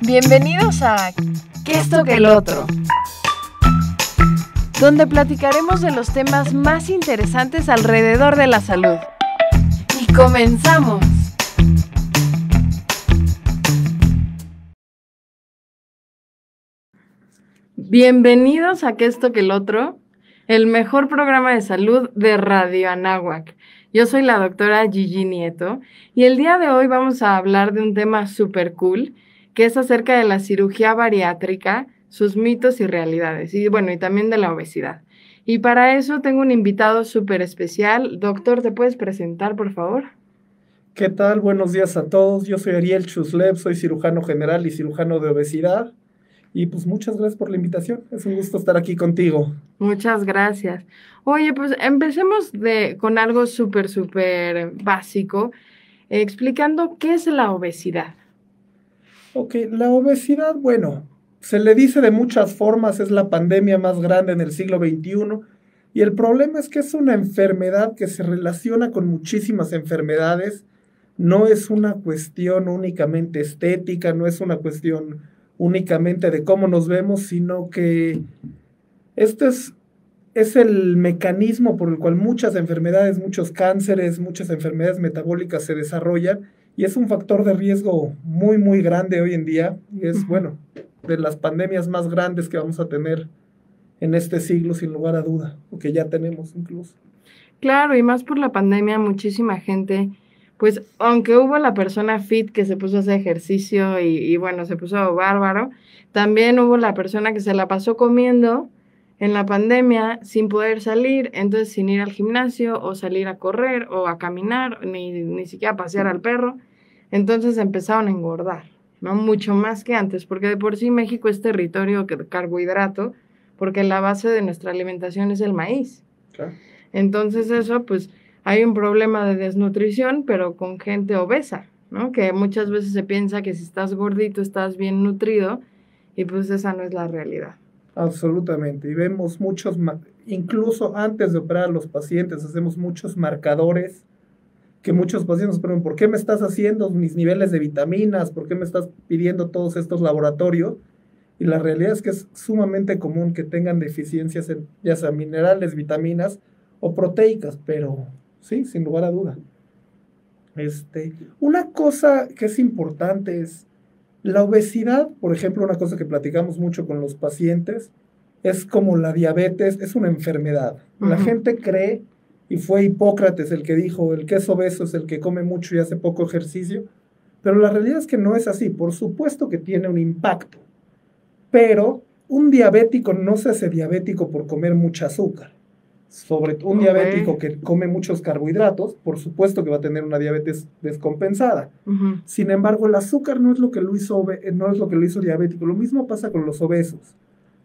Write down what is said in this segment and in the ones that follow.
Bienvenidos a ¿Qué esto que el otro? Donde platicaremos de los temas más interesantes alrededor de la salud. ¡Y comenzamos! Bienvenidos a ¿Qué esto que el otro? El mejor programa de salud de Radio Anáhuac. Yo soy la doctora Gigi Nieto y el día de hoy vamos a hablar de un tema súper cool que es acerca de la cirugía bariátrica, sus mitos y realidades, y bueno, y también de la obesidad. Y para eso tengo un invitado súper especial. Doctor, ¿te puedes presentar, por favor? ¿Qué tal? Buenos días a todos. Yo soy Ariel Chuslev, soy cirujano general y cirujano de obesidad. Y pues muchas gracias por la invitación. Es un gusto estar aquí contigo. Muchas gracias. Oye, pues empecemos con algo súper básico, explicando qué es la obesidad. Ok, la obesidad, bueno, se le dice de muchas formas, es la pandemia más grande en el siglo XXI. Y el problema es que es una enfermedad que se relaciona con muchísimas enfermedades. No es una cuestión únicamente estética, no es una cuestión únicamente de cómo nos vemos, sino que este es el mecanismo por el cual muchas enfermedades, muchos cánceres, muchas enfermedades metabólicas se desarrollan y es un factor de riesgo muy, muy grande hoy en día y es, bueno, de las pandemias más grandes que vamos a tener en este siglo, sin lugar a duda, o que ya tenemos incluso. Claro, y más por la pandemia, muchísima gente, pues aunque hubo la persona fit que se puso a hacer ejercicio y bueno, se puso bárbaro, también hubo la persona que se la pasó comiendo en la pandemia sin poder salir, entonces sin ir al gimnasio o salir a correr o a caminar, ni siquiera a pasear al perro, entonces empezaron a engordar, ¿no? Mucho más que antes, porque de por sí México es territorio de carbohidrato, porque la base de nuestra alimentación es el maíz. Claro. Entonces eso, pues, hay un problema de desnutrición, pero con gente obesa, ¿no? Que muchas veces se piensa que si estás gordito estás bien nutrido y pues esa no es la realidad. Absolutamente, y vemos muchos, incluso antes de operar a los pacientes, hacemos muchos marcadores que muchos pacientes preguntan, ¿por qué me estás haciendo mis niveles de vitaminas? ¿Por qué me estás pidiendo todos estos laboratorios? Y la realidad es que es sumamente común que tengan deficiencias en ya sea minerales, vitaminas o proteicas, pero sí, sin lugar a duda. Una cosa que es importante es la obesidad, por ejemplo, una cosa que platicamos mucho con los pacientes, es como la diabetes, es una enfermedad. La gente cree, y fue Hipócrates el que dijo, el que es obeso es el que come mucho y hace poco ejercicio, pero la realidad es que no es así. Por supuesto que tiene un impacto, pero un diabético no se hace diabético por comer mucha azúcar. Sobre un diabético que come muchos carbohidratos, por supuesto que va a tener una diabetes descompensada. Sin embargo, el azúcar no es lo que lo hizo diabético. Lo mismo pasa con los obesos.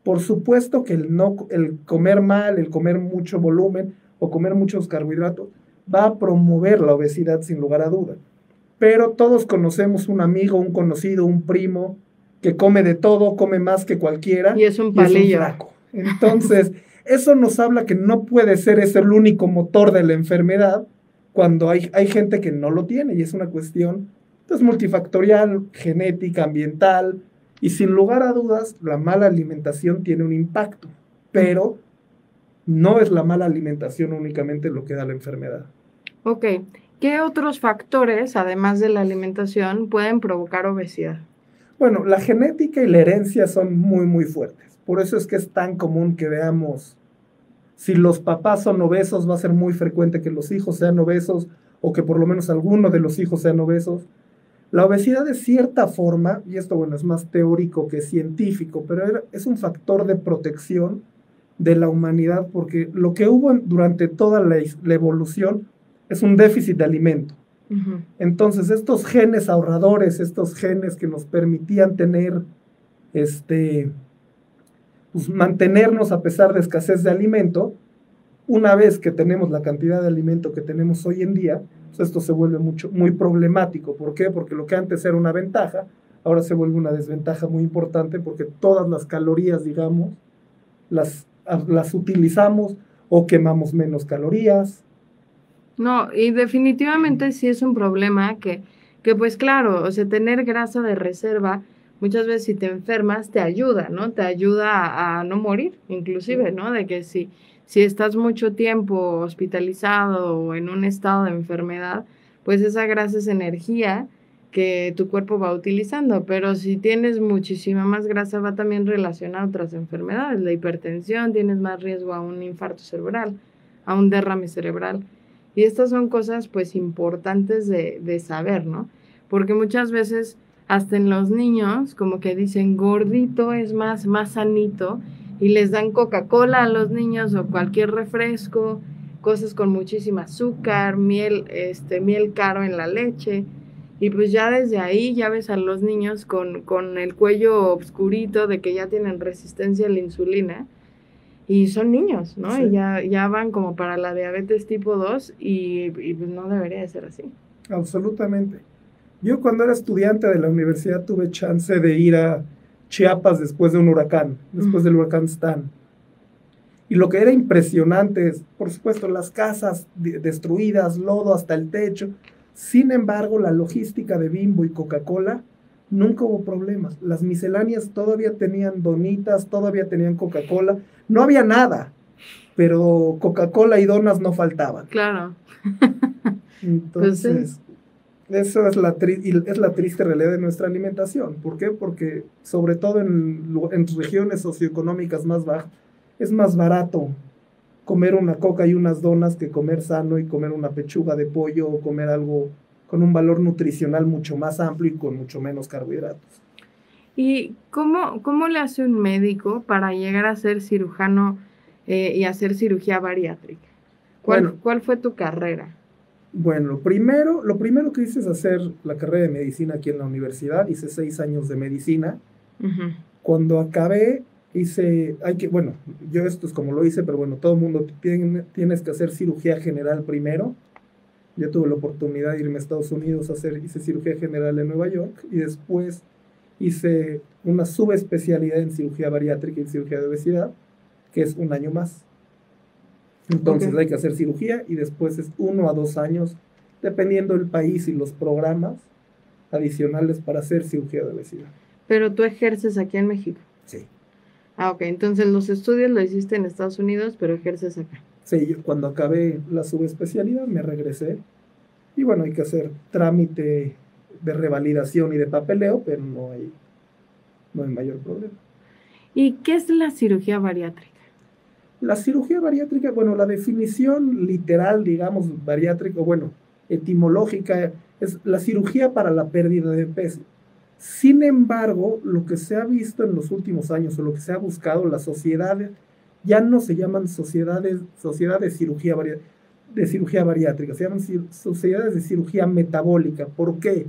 Por supuesto que el comer mal, el comer mucho volumen o comer muchos carbohidratos va a promover la obesidad sin lugar a duda. Pero todos conocemos un amigo, un conocido, un primo que come de todo, come más que cualquiera. Y es un palillo. Y es un flaco. Entonces, eso nos habla que no puede ser ese el único motor de la enfermedad cuando hay gente que no lo tiene y es una cuestión pues, multifactorial, genética, ambiental y sin lugar a dudas la mala alimentación tiene un impacto, pero no es la mala alimentación únicamente lo que da la enfermedad. Ok, ¿qué otros factores, además de la alimentación, pueden provocar obesidad? Bueno, la genética y la herencia son muy, muy fuertes. Por eso es que es tan común que veamos, si los papás son obesos, va a ser muy frecuente que los hijos sean obesos o que por lo menos alguno de los hijos sean obesos. La obesidad de cierta forma, y esto bueno es más teórico que científico, pero es un factor de protección de la humanidad porque lo que hubo durante toda la evolución es un déficit de alimento. Entonces estos genes ahorradores, estos genes que nos permitían tener pues mantenernos a pesar de escasez de alimento, una vez que tenemos la cantidad de alimento que tenemos hoy en día, pues esto se vuelve muy problemático. ¿Por qué? Porque lo que antes era una ventaja, ahora se vuelve una desventaja muy importante porque todas las calorías, digamos, las utilizamos o quemamos menos calorías. No, y definitivamente sí es un problema que pues claro, o sea, tener grasa de reserva muchas veces si te enfermas te ayuda, ¿no? Te ayuda a no morir, inclusive, ¿no? De que si estás mucho tiempo hospitalizado o en un estado de enfermedad, pues esa grasa es energía que tu cuerpo va utilizando, pero si tienes muchísima más grasa va también relacionada a otras enfermedades, la hipertensión, tienes más riesgo a un infarto cerebral, a un derrame cerebral. Y estas son cosas pues importantes de saber, ¿no? Porque muchas veces hasta en los niños como que dicen gordito es más sanito y les dan Coca-Cola a los niños o cualquier refresco, cosas con muchísima azúcar, miel caro en la leche. Y pues ya desde ahí ya ves a los niños con el cuello oscurito de que ya tienen resistencia a la insulina y son niños, ¿no? Sí. Y ya van como para la diabetes tipo 2 y pues no debería de ser así. Absolutamente. Yo cuando era estudiante de la universidad tuve chance de ir a Chiapas después de un huracán, después del huracán Stan. Y lo que era impresionante es, por supuesto, las casas destruidas, lodo hasta el techo. Sin embargo, la logística de Bimbo y Coca-Cola, nunca hubo problemas. Las misceláneas todavía tenían donitas, todavía tenían Coca-Cola. No había nada, pero Coca-Cola y donas no faltaban. Claro. Entonces, eso es la triste realidad de nuestra alimentación. ¿Por qué? Porque sobre todo en regiones socioeconómicas más bajas, es más barato comer una coca y unas donas que comer sano y comer una pechuga de pollo o comer algo con un valor nutricional mucho más amplio y con mucho menos carbohidratos. ¿Y cómo le hace un médico para llegar a ser cirujano y hacer cirugía bariátrica? ¿Cuál fue tu carrera? Bueno, lo primero que hice es hacer la carrera de medicina aquí en la universidad. Hice 6 años de medicina. Uh-huh. Cuando acabé, yo esto es como lo hice, pero bueno, todo el mundo tienes que hacer cirugía general primero. Yo tuve la oportunidad de irme a Estados Unidos hice cirugía general en Nueva York y después hice una subespecialidad en cirugía bariátrica y cirugía de obesidad, que es 1 año más. Entonces hay que hacer cirugía y después es 1 a 2 años, dependiendo del país y los programas adicionales para hacer cirugía de obesidad. Pero tú ejerces aquí en México. Sí. Ah, ok. Entonces los estudios lo hiciste en Estados Unidos, pero ejerces acá. Sí, yo cuando acabé la subespecialidad me regresé y bueno, hay que hacer trámite de revalidación y de papeleo, pero no hay mayor problema. ¿Y qué es la cirugía bariátrica? La cirugía bariátrica, bueno, la definición literal, digamos, bariátrica, bueno, etimológica, es la cirugía para la pérdida de peso. Sin embargo, lo que se ha visto en los últimos años, o lo que se ha buscado, las sociedades ya no se llaman sociedades de cirugía bariátrica, se llaman sociedades de cirugía metabólica. ¿Por qué?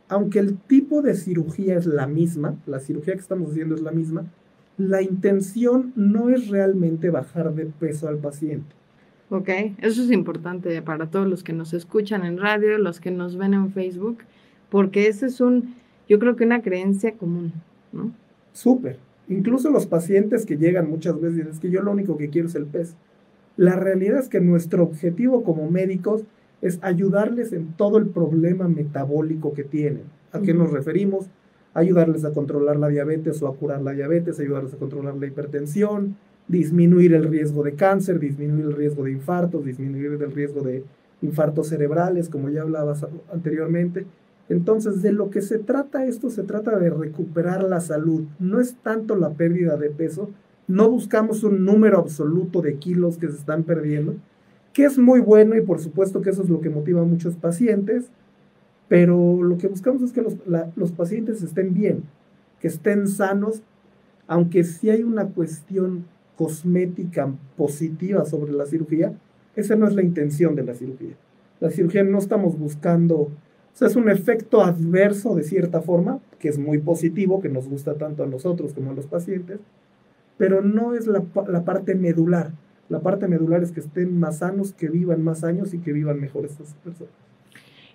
Aunque el tipo de cirugía es la misma, la cirugía que estamos haciendo es la misma, la intención no es realmente bajar de peso al paciente. Ok, eso es importante para todos los que nos escuchan en radio, los que nos ven en Facebook, porque ese es yo creo que una creencia común, ¿no? Súper. Incluso los pacientes que llegan muchas veces dicen, es que yo lo único que quiero es el peso. La realidad es que nuestro objetivo como médicos es ayudarles en todo el problema metabólico que tienen. ¿A qué nos referimos? Ayudarles a controlar la diabetes o a curar la diabetes, ayudarles a controlar la hipertensión, disminuir el riesgo de cáncer, disminuir el riesgo de infartos, disminuir el riesgo de infartos cerebrales, como ya hablabas anteriormente. Entonces, de lo que se trata se trata de recuperar la salud. No es tanto la pérdida de peso, no buscamos un número absoluto de kilos que se están perdiendo, que es muy bueno y por supuesto que eso es lo que motiva a muchos pacientes, pero lo que buscamos es que los pacientes estén bien, que estén sanos, aunque sí hay una cuestión cosmética positiva sobre la cirugía, esa no es la intención de la cirugía. La cirugía no estamos buscando, o sea, es un efecto adverso de cierta forma, que es muy positivo, que nos gusta tanto a nosotros como a los pacientes, pero no es la parte medular. La parte medular es que estén más sanos, que vivan más años y que vivan mejor estas personas.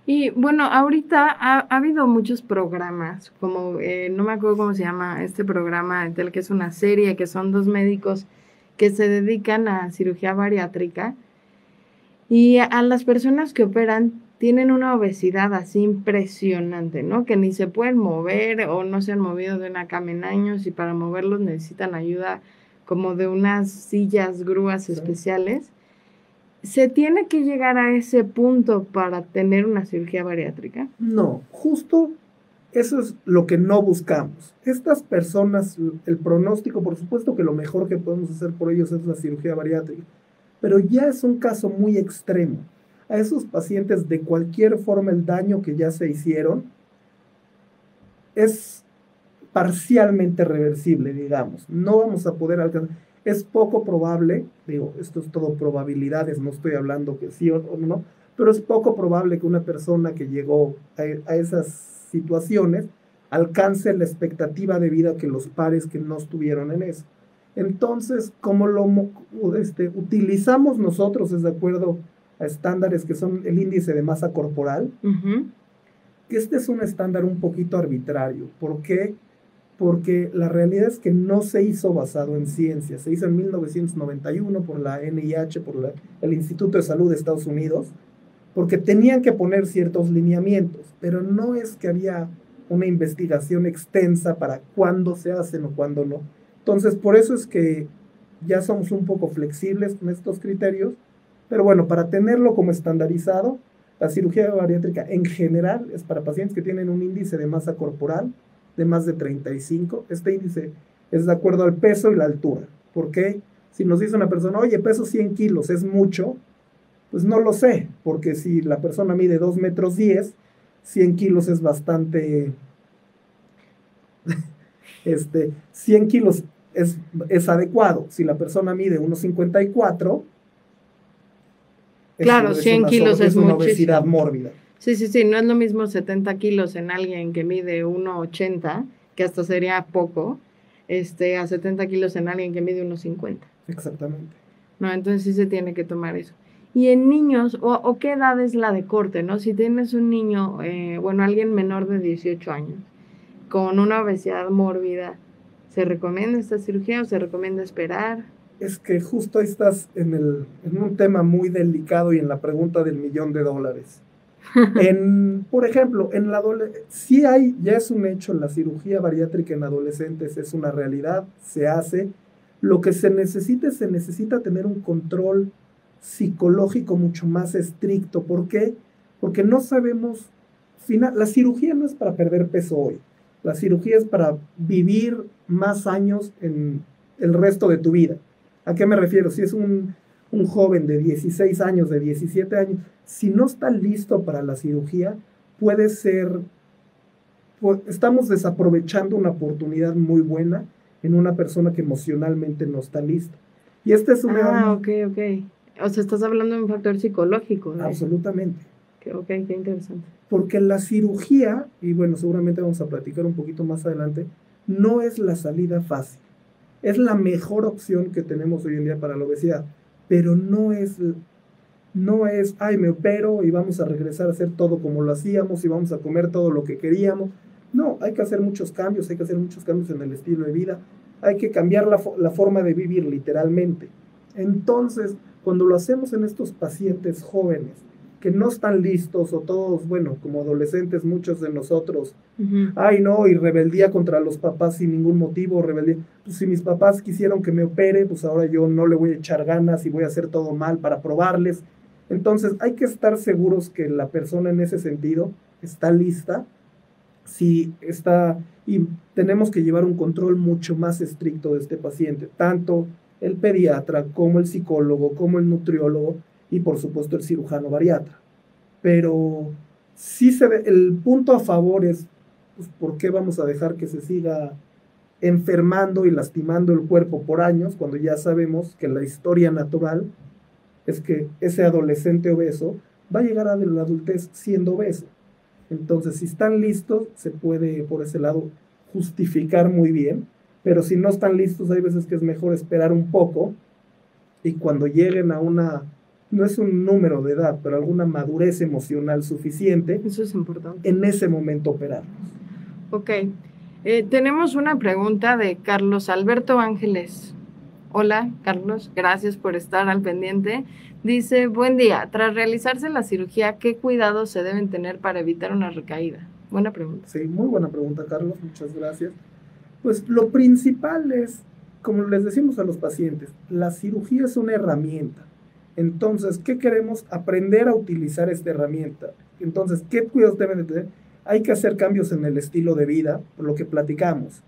Y bueno, ahorita ha habido muchos programas, como no me acuerdo cómo se llama este programa, que es una serie, que son 2 médicos que se dedican a cirugía bariátrica. Y a las personas que operan tienen una obesidad así impresionante, ¿no? Que ni se pueden mover o no se han movido de una cama en años y para moverlos necesitan ayuda como de unas sillas, grúas especiales. ¿Se tiene que llegar a ese punto para tener una cirugía bariátrica? No, justo eso es lo que no buscamos. Estas personas, el pronóstico, por supuesto que lo mejor que podemos hacer por ellos es la cirugía bariátrica, pero ya es un caso muy extremo. A esos pacientes, de cualquier forma, el daño que ya se hicieron es parcialmente reversible, digamos. No vamos a poder alcanzar. Es poco probable, digo, esto es todo probabilidades, no estoy hablando que sí o no, pero es poco probable que una persona que llegó a esas situaciones alcance la expectativa de vida que los pares que no estuvieron en eso. Entonces, como lo utilizamos nosotros, es de acuerdo a estándares que son el índice de masa corporal, este es un estándar un poquito arbitrario. ¿Por qué? Porque la realidad es que no se hizo basado en ciencia, se hizo en 1991 por la NIH, por el Instituto de Salud de Estados Unidos, porque tenían que poner ciertos lineamientos, pero no es que había una investigación extensa para cuándo se hacen o cuándo no. Entonces, por eso es que ya somos un poco flexibles con estos criterios, pero bueno, para tenerlo como estandarizado, la cirugía bariátrica en general es para pacientes que tienen un índice de masa corporal de más de 35. Este índice es de acuerdo al peso y la altura. ¿Por qué? Si nos dice una persona, oye, peso 100 kilos, ¿es mucho? Pues no lo sé, porque si la persona mide 2 metros 10, 100 kilos es bastante... 100 kilos es adecuado. Si la persona mide 1,54... Claro, 100 kilos es una muchísimo. Obesidad mórbida. Sí, no es lo mismo 70 kilos en alguien que mide 1,80, que hasta sería poco, a 70 kilos en alguien que mide 1,50. Exactamente. No, entonces sí se tiene que tomar eso. Y en niños, o qué edad es la de corte, ¿no? Si tienes un niño, alguien menor de 18 años, con una obesidad mórbida, ¿se recomienda esta cirugía o se recomienda esperar? Es que justo ahí estás en un tema muy delicado y en la pregunta del $1,000,000. Por ejemplo, sí ya es un hecho, la cirugía bariátrica en adolescentes es una realidad, se hace. Lo que se necesita tener un control psicológico mucho más estricto. ¿Por qué? Porque no sabemos, la cirugía no es para perder peso hoy, la cirugía es para vivir más años en el resto de tu vida. ¿A qué me refiero? Si es un joven de 16 años, de 17 años, si no está listo para la cirugía, puede ser, estamos desaprovechando una oportunidad muy buena en una persona que emocionalmente no está lista. Y este es ok. O sea, estás hablando de un factor psicológico, ¿no? Absolutamente. Ok, qué interesante. Porque la cirugía, y bueno, seguramente vamos a platicar un poquito más adelante, no es la salida fácil. Es la mejor opción que tenemos hoy en día para la obesidad, pero no es, ay, me opero y vamos a regresar a hacer todo como lo hacíamos y vamos a comer todo lo que queríamos. No, hay que hacer muchos cambios, en el estilo de vida, hay que cambiar la forma de vivir literalmente. Entonces, cuando lo hacemos en estos pacientes jóvenes, que no están listos, o todos, bueno, como adolescentes, muchos de nosotros, ay no, y rebeldía contra los papás sin ningún motivo, rebeldía, pues si mis papás quisieron que me opere, pues ahora yo no le voy a echar ganas y voy a hacer todo mal para probarles. Entonces hay que estar seguros que la persona en ese sentido está lista, y tenemos que llevar un control mucho más estricto de este paciente, tanto el pediatra como el psicólogo, como el nutriólogo, y por supuesto el cirujano bariatra. Pero sí el punto a favor es, pues, ¿por qué vamos a dejar que se siga enfermando y lastimando el cuerpo por años cuando ya sabemos que la historia natural es que ese adolescente obeso va a llegar a la adultez siendo obeso? Entonces, si están listos, se puede por ese lado justificar muy bien, pero si no están listos, hay veces que es mejor esperar un poco, y cuando lleguen a no es un número de edad, pero alguna madurez emocional suficiente, eso es importante, en ese momento operarnos. Ok, tenemos una pregunta de Carlos Alberto Ángeles. Hola, Carlos, gracias por estar al pendiente. Dice, buen día, tras realizarse la cirugía, ¿qué cuidados se deben tener para evitar una recaída? Buena pregunta. Sí, muy buena pregunta, Carlos, muchas gracias. Pues lo principal es, como les decimos a los pacientes, la cirugía es una herramienta. Entonces, ¿qué queremos? Aprender a utilizar esta herramienta. Entonces, ¿qué cuidados deben de tener? Hay que hacer cambios en el estilo de vida, por lo que platicamos.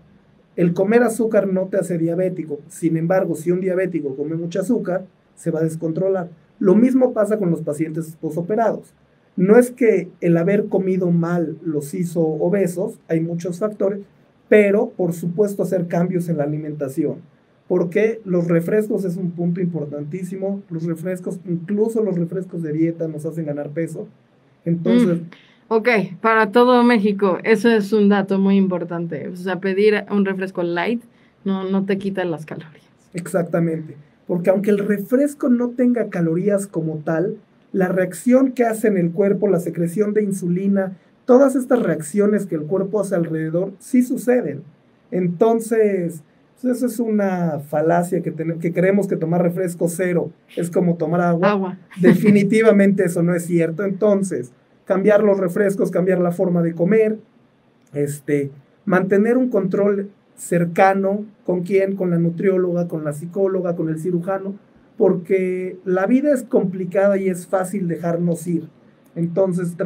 El comer azúcar no te hace diabético. Sin embargo, si un diabético come mucho azúcar, se va a descontrolar. Lo mismo pasa con los pacientes posoperados. No es que el haber comido mal los hizo obesos, hay muchos factores, pero por supuesto hacer cambios en la alimentación. Porque los refrescos es un punto importantísimo. Los refrescos, incluso los refrescos de dieta, nos hacen ganar peso. Entonces, Ok, para todo México, eso es un dato muy importante. O sea, pedir un refresco light no te quita las calorías. exactamente, porque aunque el refresco no tenga calorías como tal, la reacción que hace en el cuerpo, la secreción de insulina, todas estas reacciones que el cuerpo hace alrededor, sí suceden. Entonces, pues eso es una falacia que creemos que tomar refresco cero es como tomar agua. Agua. Definitivamente eso no es cierto. Entonces, cambiar los refrescos, cambiar la forma de comer, mantener un control cercano, ¿con quién? Con la nutrióloga, con la psicóloga, con el cirujano, porque la vida es complicada y es fácil dejarnos ir. Entonces,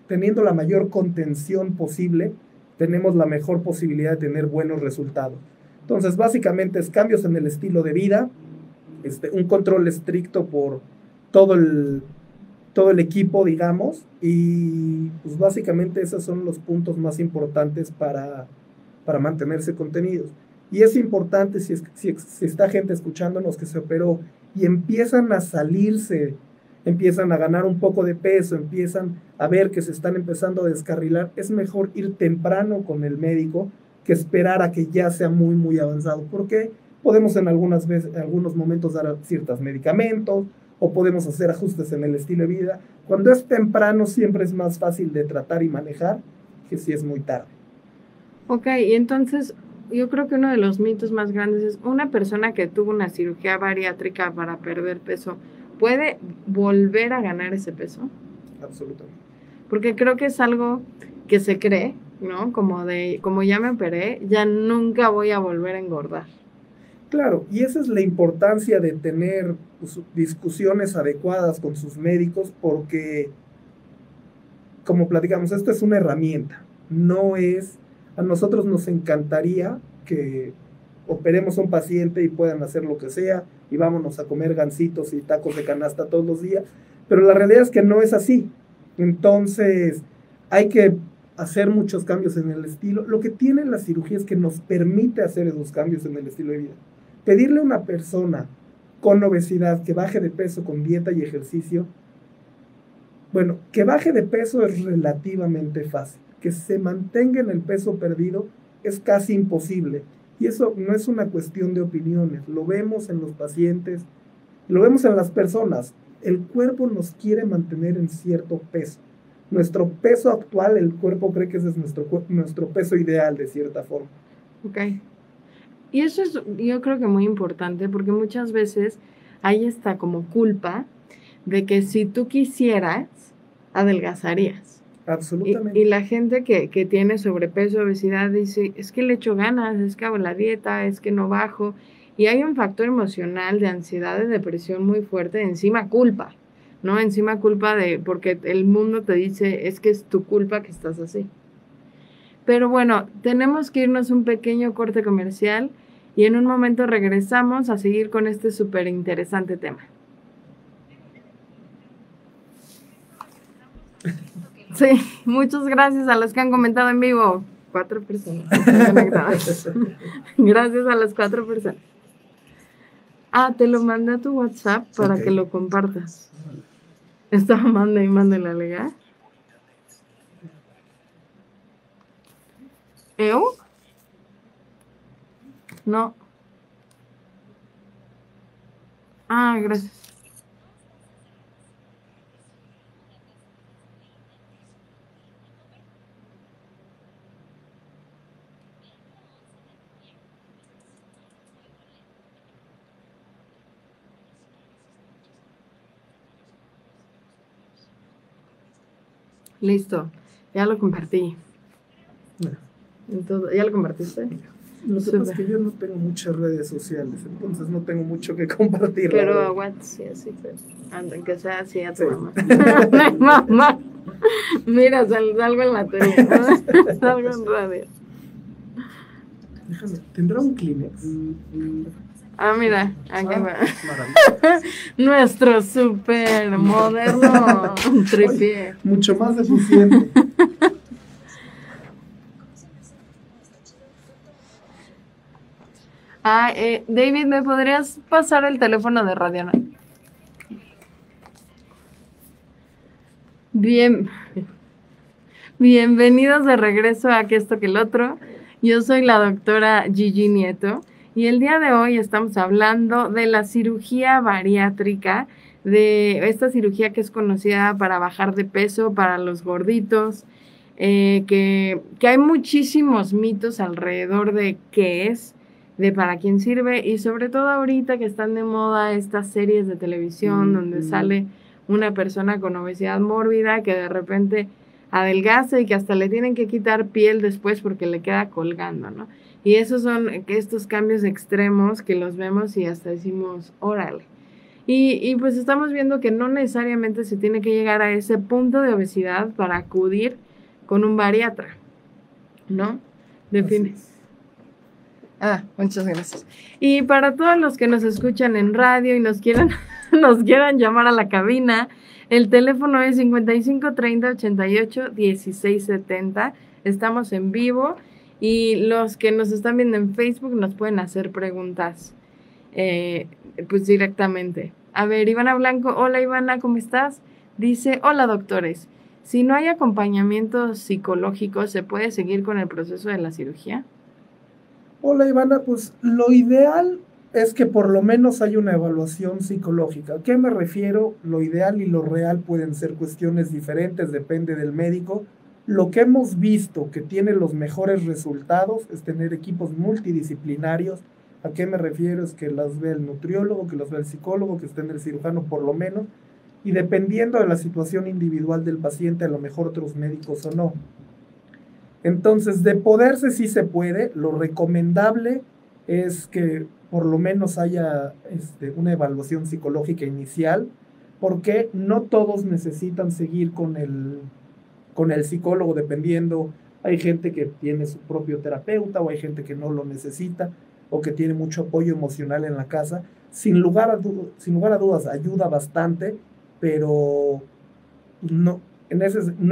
teniendo la mayor contención posible, tenemos la mejor posibilidad de tener buenos resultados. Entonces, básicamente es cambios en el estilo de vida, un control estricto por todo el equipo, digamos, y pues básicamente esos son los puntos más importantes para mantenerse contenidos. Y es importante si está gente escuchándonos que se operó y empiezan a salirse, empiezan a ganar un poco de peso, empiezan a ver que se están empezando a descarrilar, es mejor ir temprano con el médico que esperar a que ya sea muy, muy avanzado, porque podemos en algunos momentos dar ciertos medicamentos, o podemos hacer ajustes en el estilo de vida. Cuando es temprano siempre es más fácil de tratar y manejar que si es muy tarde. Ok, y entonces yo creo que uno de los mitos más grandes es una persona que tuvo una cirugía bariátrica para perder peso, ¿puede volver a ganar ese peso? Absolutamente. Porque creo que es algo que se cree, ¿no? Como ya me operé, ya nunca voy a volver a engordar. Claro, y esa es la importancia de tener pues, discusiones adecuadas con sus médicos porque, como platicamos, esto es una herramienta, no es, a nosotros nos encantaría que operemos a un paciente y puedan hacer lo que sea y vámonos a comer gancitos y tacos de canasta todos los días, pero la realidad es que no es así. Entonces, hay que hacer muchos cambios en el estilo. Lo que tiene la cirugía es que nos permite hacer esos cambios en el estilo de vida. Pedirle a una persona con obesidad que baje de peso con dieta y ejercicio, bueno, que baje de peso es relativamente fácil. Que se mantenga en el peso perdido es casi imposible. Y eso no es una cuestión de opiniones. Lo vemos en los pacientes, lo vemos en las personas. El cuerpo nos quiere mantener en cierto peso. Nuestro peso actual, el cuerpo cree que ese es nuestro peso ideal de cierta forma. Ok. Y eso es, yo creo que muy importante porque muchas veces hay esta como culpa de que si tú quisieras, adelgazarías. Absolutamente. Y la gente que tiene sobrepeso, obesidad, dice, es que le echo ganas, es que hago la dieta, es que no bajo. Y hay un factor emocional de ansiedad, de depresión muy fuerte, encima culpa, ¿no? Encima culpa porque el mundo te dice, es que es tu culpa que estás así. Pero bueno, tenemos que irnos un pequeño corte comercial y en un momento regresamos a seguir con este súper interesante tema. Sí, muchas gracias a los que han comentado en vivo. 4 personas conectadas. Gracias a las 4 personas. Ah, te lo mandé a tu WhatsApp para que lo compartas. Estaba manda y manda la lega. ¿Eu? No. Ah, gracias. Listo, ya lo compartí. No. Entonces, ¿ya lo compartiste? Lo que pasa es que yo no tengo muchas redes sociales, entonces no tengo mucho que compartir. Pero a WhatsApp sí, así, pero aunque sea así a tu Sí. mamá. Mamá, mira, salgo en la tele, ¿no? Salgo en radio. Déjame, ¿tendrá un Kleenex? Ah, mira, aquí va. Maravilla. Nuestro súper moderno tripié. Mucho más eficiente. Ah, David, ¿me podrías pasar el teléfono de radio? Bien. Bienvenidos de regreso a Que Esto Que el Otro. Yo soy la doctora Gigi Nieto y el día de hoy estamos hablando de la cirugía bariátrica, de esta cirugía que es conocida para bajar de peso, para los gorditos, que hay muchísimos mitos alrededor de qué es, de para quién sirve y sobre todo ahorita que están de moda estas series de televisión donde sale una persona con obesidad mórbida que de repente adelgaza y que hasta le tienen que quitar piel después porque le queda colgando, ¿no? Y esos son estos cambios extremos que los vemos y hasta decimos, órale. Y pues estamos viendo que no necesariamente se tiene que llegar a ese punto de obesidad para acudir con un bariatra, ¿no? Define. Ah, muchas gracias. Y para todos los que nos escuchan en radio y nos quieran llamar a la cabina, el teléfono es 55 30 88 16 70. Estamos en vivo y los que nos están viendo en Facebook nos pueden hacer preguntas pues directamente. A ver, Ivana Blanco, hola Ivana, ¿cómo estás? Dice, hola doctores, si no hay acompañamiento psicológico, ¿se puede seguir con el proceso de la cirugía? Hola Ivana, pues lo ideal es que por lo menos haya una evaluación psicológica. ¿A qué me refiero? Lo ideal y lo real pueden ser cuestiones diferentes, depende del médico. Lo que hemos visto que tiene los mejores resultados es tener equipos multidisciplinarios. ¿A qué me refiero? Es que las vea el nutriólogo, que las vea el psicólogo, que esté en el cirujano por lo menos. Y dependiendo de la situación individual del paciente, a lo mejor otros médicos o no. Entonces, de poderse sí se puede. Lo recomendable es que por lo menos haya una evaluación psicológica inicial, porque no todos necesitan seguir con el psicólogo, dependiendo. Hay gente que tiene su propio terapeuta o hay gente que no lo necesita o que tiene mucho apoyo emocional en la casa. Sin lugar a dudas ayuda bastante, pero no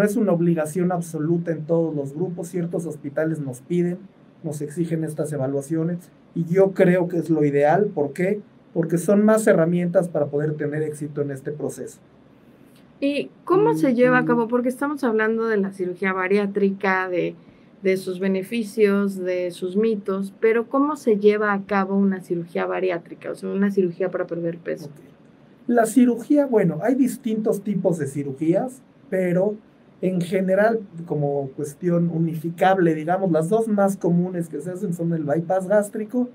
es una obligación absoluta en todos los grupos. Ciertos hospitales nos piden, nos exigen estas evaluaciones y yo creo que es lo ideal. ¿Por qué? Porque son más herramientas para poder tener éxito en este proceso. ¿Y cómo se lleva a cabo? Porque estamos hablando de la cirugía bariátrica, de sus beneficios, de sus mitos, pero ¿cómo se lleva a cabo una cirugía bariátrica? O sea, una cirugía para perder peso. Okay. La cirugía, bueno, hay distintos tipos de cirugías, pero en general, como cuestión unificable, digamos, las dos más comunes que se hacen son el bypass gástrico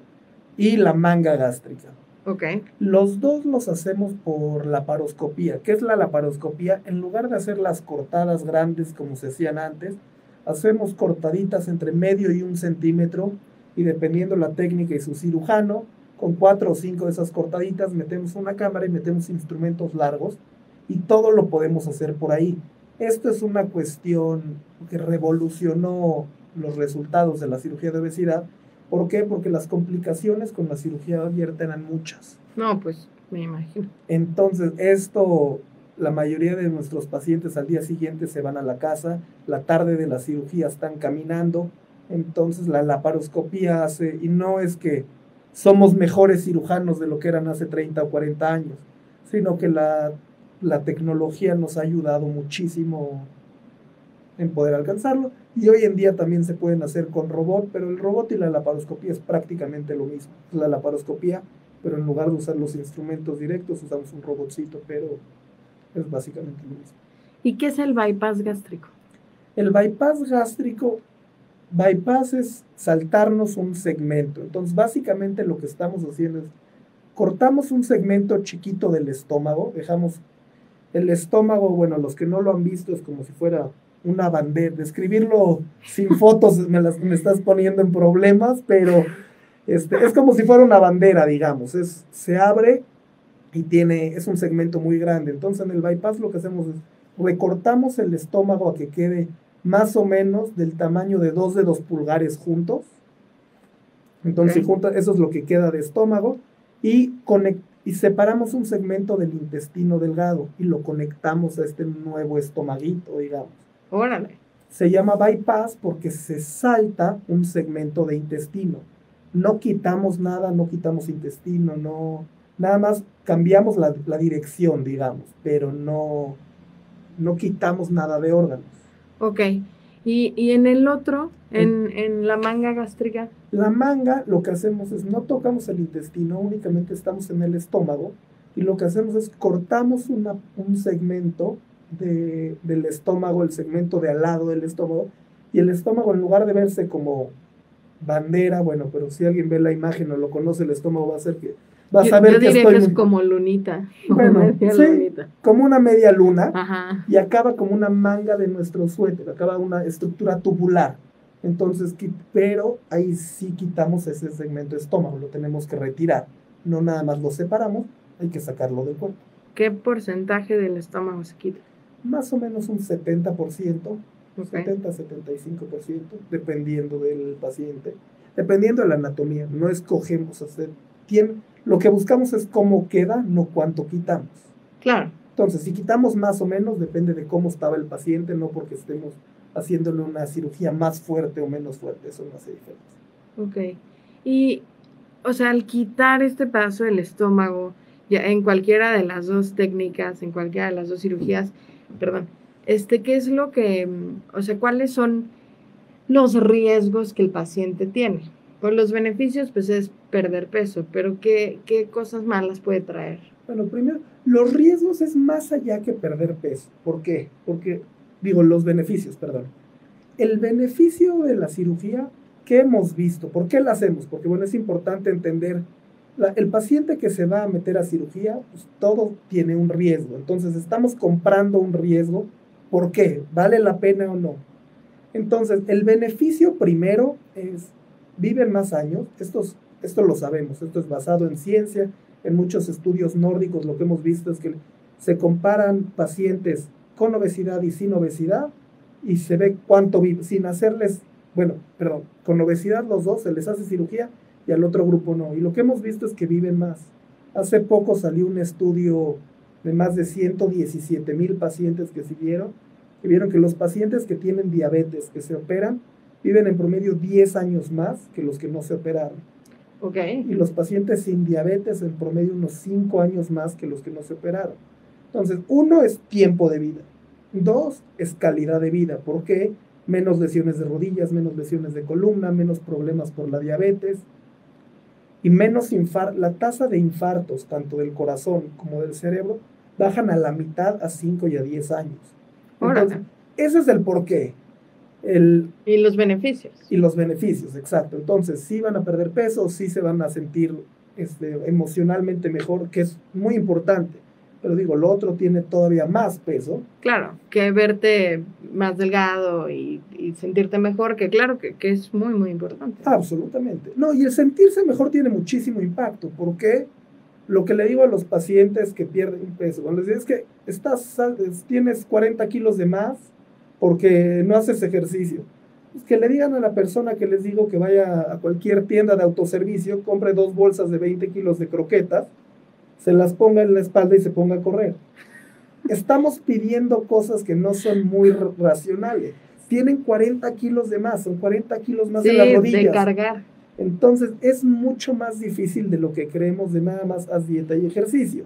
y la manga gástrica. Okay. Los dos los hacemos por laparoscopía. ¿Qué es la laparoscopía? En lugar de hacer las cortadas grandes como se hacían antes, hacemos cortaditas entre medio y 1 centímetro y dependiendo la técnica y su cirujano, con 4 o 5 de esas cortaditas metemos una cámara y metemos instrumentos largos y todo lo podemos hacer por ahí. Esto es una cuestión que revolucionó los resultados de la cirugía de obesidad. ¿Por qué? Porque las complicaciones con la cirugía abierta eran muchas. No, pues me imagino. Entonces, la mayoría de nuestros pacientes al día siguiente se van a la casa, la tarde de la cirugía están caminando, entonces la laparoscopía hace, y no es que somos mejores cirujanos de lo que eran hace 30 o 40 años, sino que la tecnología nos ha ayudado muchísimo en poder alcanzarlo, y hoy en día también se pueden hacer con robot, pero el robot y la laparoscopía es prácticamente lo mismo. La laparoscopía, pero en lugar de usar los instrumentos directos, usamos un robotcito, pero es básicamente lo mismo. ¿Y qué es el bypass gástrico? El bypass gástrico, bypass es saltarnos un segmento. Entonces, básicamente lo que estamos haciendo es, cortamos un segmento chiquito del estómago, dejamos el estómago, bueno, los que no lo han visto es como si fuera una bandera. Describirlo sin fotos me estás poniendo en problemas, pero es como si fuera una bandera, digamos. Se abre y es un segmento muy grande. Entonces en el bypass lo que hacemos es recortamos el estómago a que quede más o menos del tamaño de 2 dedos pulgares juntos. Entonces eso es lo que queda de estómago y separamos un segmento del intestino delgado y lo conectamos a este nuevo estomaguito, digamos. Órale. Se llama bypass porque se salta un segmento de intestino. No quitamos nada, no quitamos intestino, no, nada más cambiamos la dirección, digamos, pero no quitamos nada de órganos. Ok. ¿Y en el otro, en la manga gástrica? La manga, lo que hacemos es, no tocamos el intestino, únicamente estamos en el estómago, y lo que hacemos es cortamos un segmento del estómago, el segmento de al lado del estómago, y el estómago, en lugar de verse como bandera, bueno, pero si alguien ve la imagen o lo conoce, el estómago va a ser que... Vas a ver yo diría que es como lunita. Bueno, sí, lunita. Como una media luna. Ajá. Y acaba como una manga de nuestro suéter, acaba una estructura tubular. Entonces, pero ahí sí quitamos ese segmento de estómago, lo tenemos que retirar. No nada más lo separamos, hay que sacarlo del cuerpo. ¿Qué porcentaje del estómago se quita? Más o menos un 70%, okay. 70-75%, dependiendo del paciente, dependiendo de la anatomía. No escogemos hacer... Lo que buscamos es cómo queda, no cuánto quitamos. Claro. Entonces, si quitamos más o menos, depende de cómo estaba el paciente, no porque estemos haciéndole una cirugía más fuerte o menos fuerte, eso no hace diferencia. Ok. Y, o sea, al quitar este pedazo del estómago, ya en cualquiera de las dos técnicas, en cualquiera de las dos cirugías, perdón, ¿qué es lo que, o sea, cuáles son los riesgos que el paciente tiene? Pues los beneficios, pues es perder peso, pero ¿qué cosas malas puede traer? Bueno, primero, los riesgos es más allá que perder peso. ¿Por qué? Los beneficios, perdón. El beneficio de la cirugía, ¿qué hemos visto? ¿Por qué la hacemos? Porque, bueno, es importante entender, el paciente que se va a meter a cirugía, pues todo tiene un riesgo. Entonces, estamos comprando un riesgo. ¿Por qué? ¿Vale la pena o no? Entonces, el beneficio primero es, viven más años. Esto lo sabemos, esto es basado en ciencia. En muchos estudios nórdicos lo que hemos visto es que se comparan pacientes con obesidad y sin obesidad y se ve cuánto vive, sin hacerles, con obesidad los dos se les hace cirugía y al otro grupo no. Y lo que hemos visto es que viven más. Hace poco salió un estudio de más de 117,000 pacientes que vieron que los pacientes que tienen diabetes, que se operan, viven en promedio 10 años más que los que no se operaron. Okay. Y los pacientes sin diabetes en promedio unos 5 años más que los que no se operaron. Entonces, 1 es tiempo de vida. 2 es calidad de vida. ¿Por qué? Menos lesiones de rodillas, menos lesiones de columna, menos problemas por la diabetes y menos la tasa de infartos, tanto del corazón como del cerebro, bajan a la mitad a 5 y a 10 años. Entonces, ese es el porqué. Y los beneficios. Y los beneficios, exacto. Entonces, sí van a perder peso, sí se van a sentir emocionalmente mejor, que es muy importante. Pero lo otro tiene todavía más peso. Claro, que verte más delgado y sentirte mejor, que claro que es muy, muy importante. Absolutamente. No, y el sentirse mejor tiene muchísimo impacto, porque lo que le digo a los pacientes que pierden peso, cuando les digo es que tienes 40 kilos de más, porque no haces ejercicio. Pues que le digan a la persona que les digo que vaya a cualquier tienda de autoservicio, compre 2 bolsas de 20 kilos de croquetas, se las ponga en la espalda y se ponga a correr. Estamos pidiendo cosas que no son muy racionales. Tienen 40 kilos de más, son 40 kilos más en las rodillas. De cargar. Entonces es mucho más difícil de lo que creemos, de nada más haz dieta y ejercicio.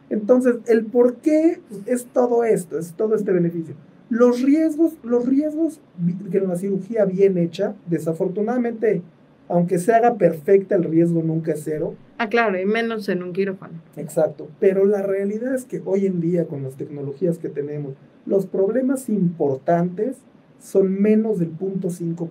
Entonces, el por qué es todo esto, es todo este beneficio. Los riesgos que en la cirugía bien hecha, desafortunadamente, aunque se haga perfecta, el riesgo nunca es 0. Ah, claro, y menos en un quirófano. Exacto, pero la realidad es que hoy en día, con las tecnologías que tenemos, los problemas importantes son menos del 0.5%.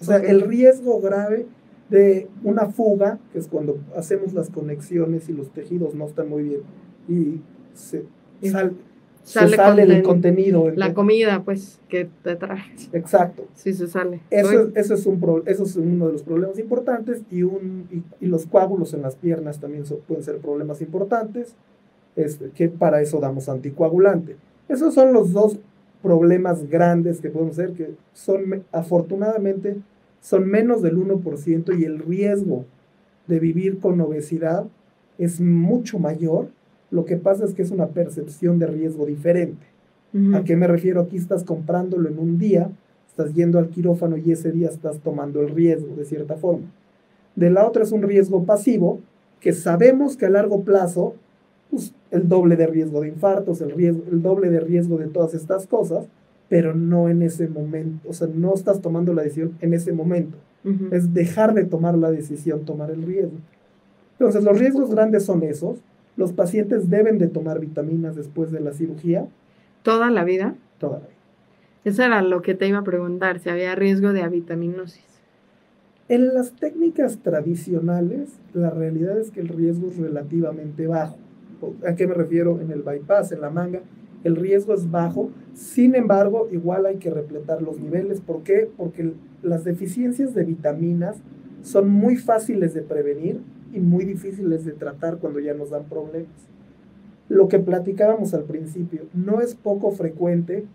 O sea, el riesgo grave de una fuga, que es cuando hacemos las conexiones y los tejidos no están muy bien, y se sale el contenido. La comida, pues, que te trajes. Exacto. Sí, se sale. Eso es uno de los problemas importantes y los coágulos en las piernas también pueden ser problemas importantes, que para eso damos anticoagulante. Esos son los dos problemas grandes que podemos hacer, que son, afortunadamente, son menos del 1% y el riesgo de vivir con obesidad es mucho mayor. Lo que pasa es que es una percepción de riesgo diferente. ¿A qué me refiero? Aquí estás comprándolo en un día, estás yendo al quirófano y ese día estás tomando el riesgo, de cierta forma. De la otra es un riesgo pasivo, que sabemos que a largo plazo, pues, el doble de riesgo de infartos, el doble de riesgo de todas estas cosas, pero no en ese momento, o sea, no estás tomando la decisión en ese momento. Es dejar de tomar la decisión, tomar el riesgo. Entonces, los riesgos grandes son esos. Los pacientes deben de tomar vitaminas después de la cirugía. ¿Toda la vida? Toda la vida. Eso era lo que te iba a preguntar, si había riesgo de avitaminosis. En las técnicas tradicionales, la realidad es que el riesgo es relativamente bajo. ¿A qué me refiero? En el bypass, en la manga, el riesgo es bajo. Sin embargo, igual hay que repletar los niveles. ¿Por qué? Porque las deficiencias de vitaminas son muy fáciles de prevenir y muy difíciles de tratar cuando ya nos dan problemas. Lo que platicábamos al principio, no es poco frecuente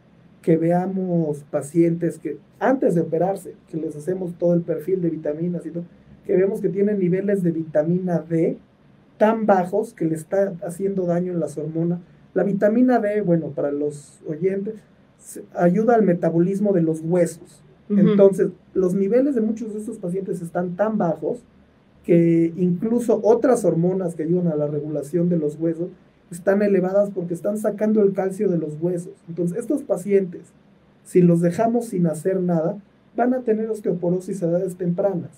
que veamos pacientes que antes de operarse, que les hacemos todo el perfil de vitaminas y todo, que vemos que tienen niveles de vitamina D tan bajos que le está haciendo daño en las hormonas. La vitamina D, bueno, para los oyentes, ayuda al metabolismo de los huesos. Entonces, los niveles de muchos de estos pacientes están tan bajos que incluso otras hormonas que ayudan a la regulación de los huesos están elevadas porque están sacando el calcio de los huesos. Entonces, estos pacientes, si los dejamos sin hacer nada, van a tener osteoporosis a edades tempranas.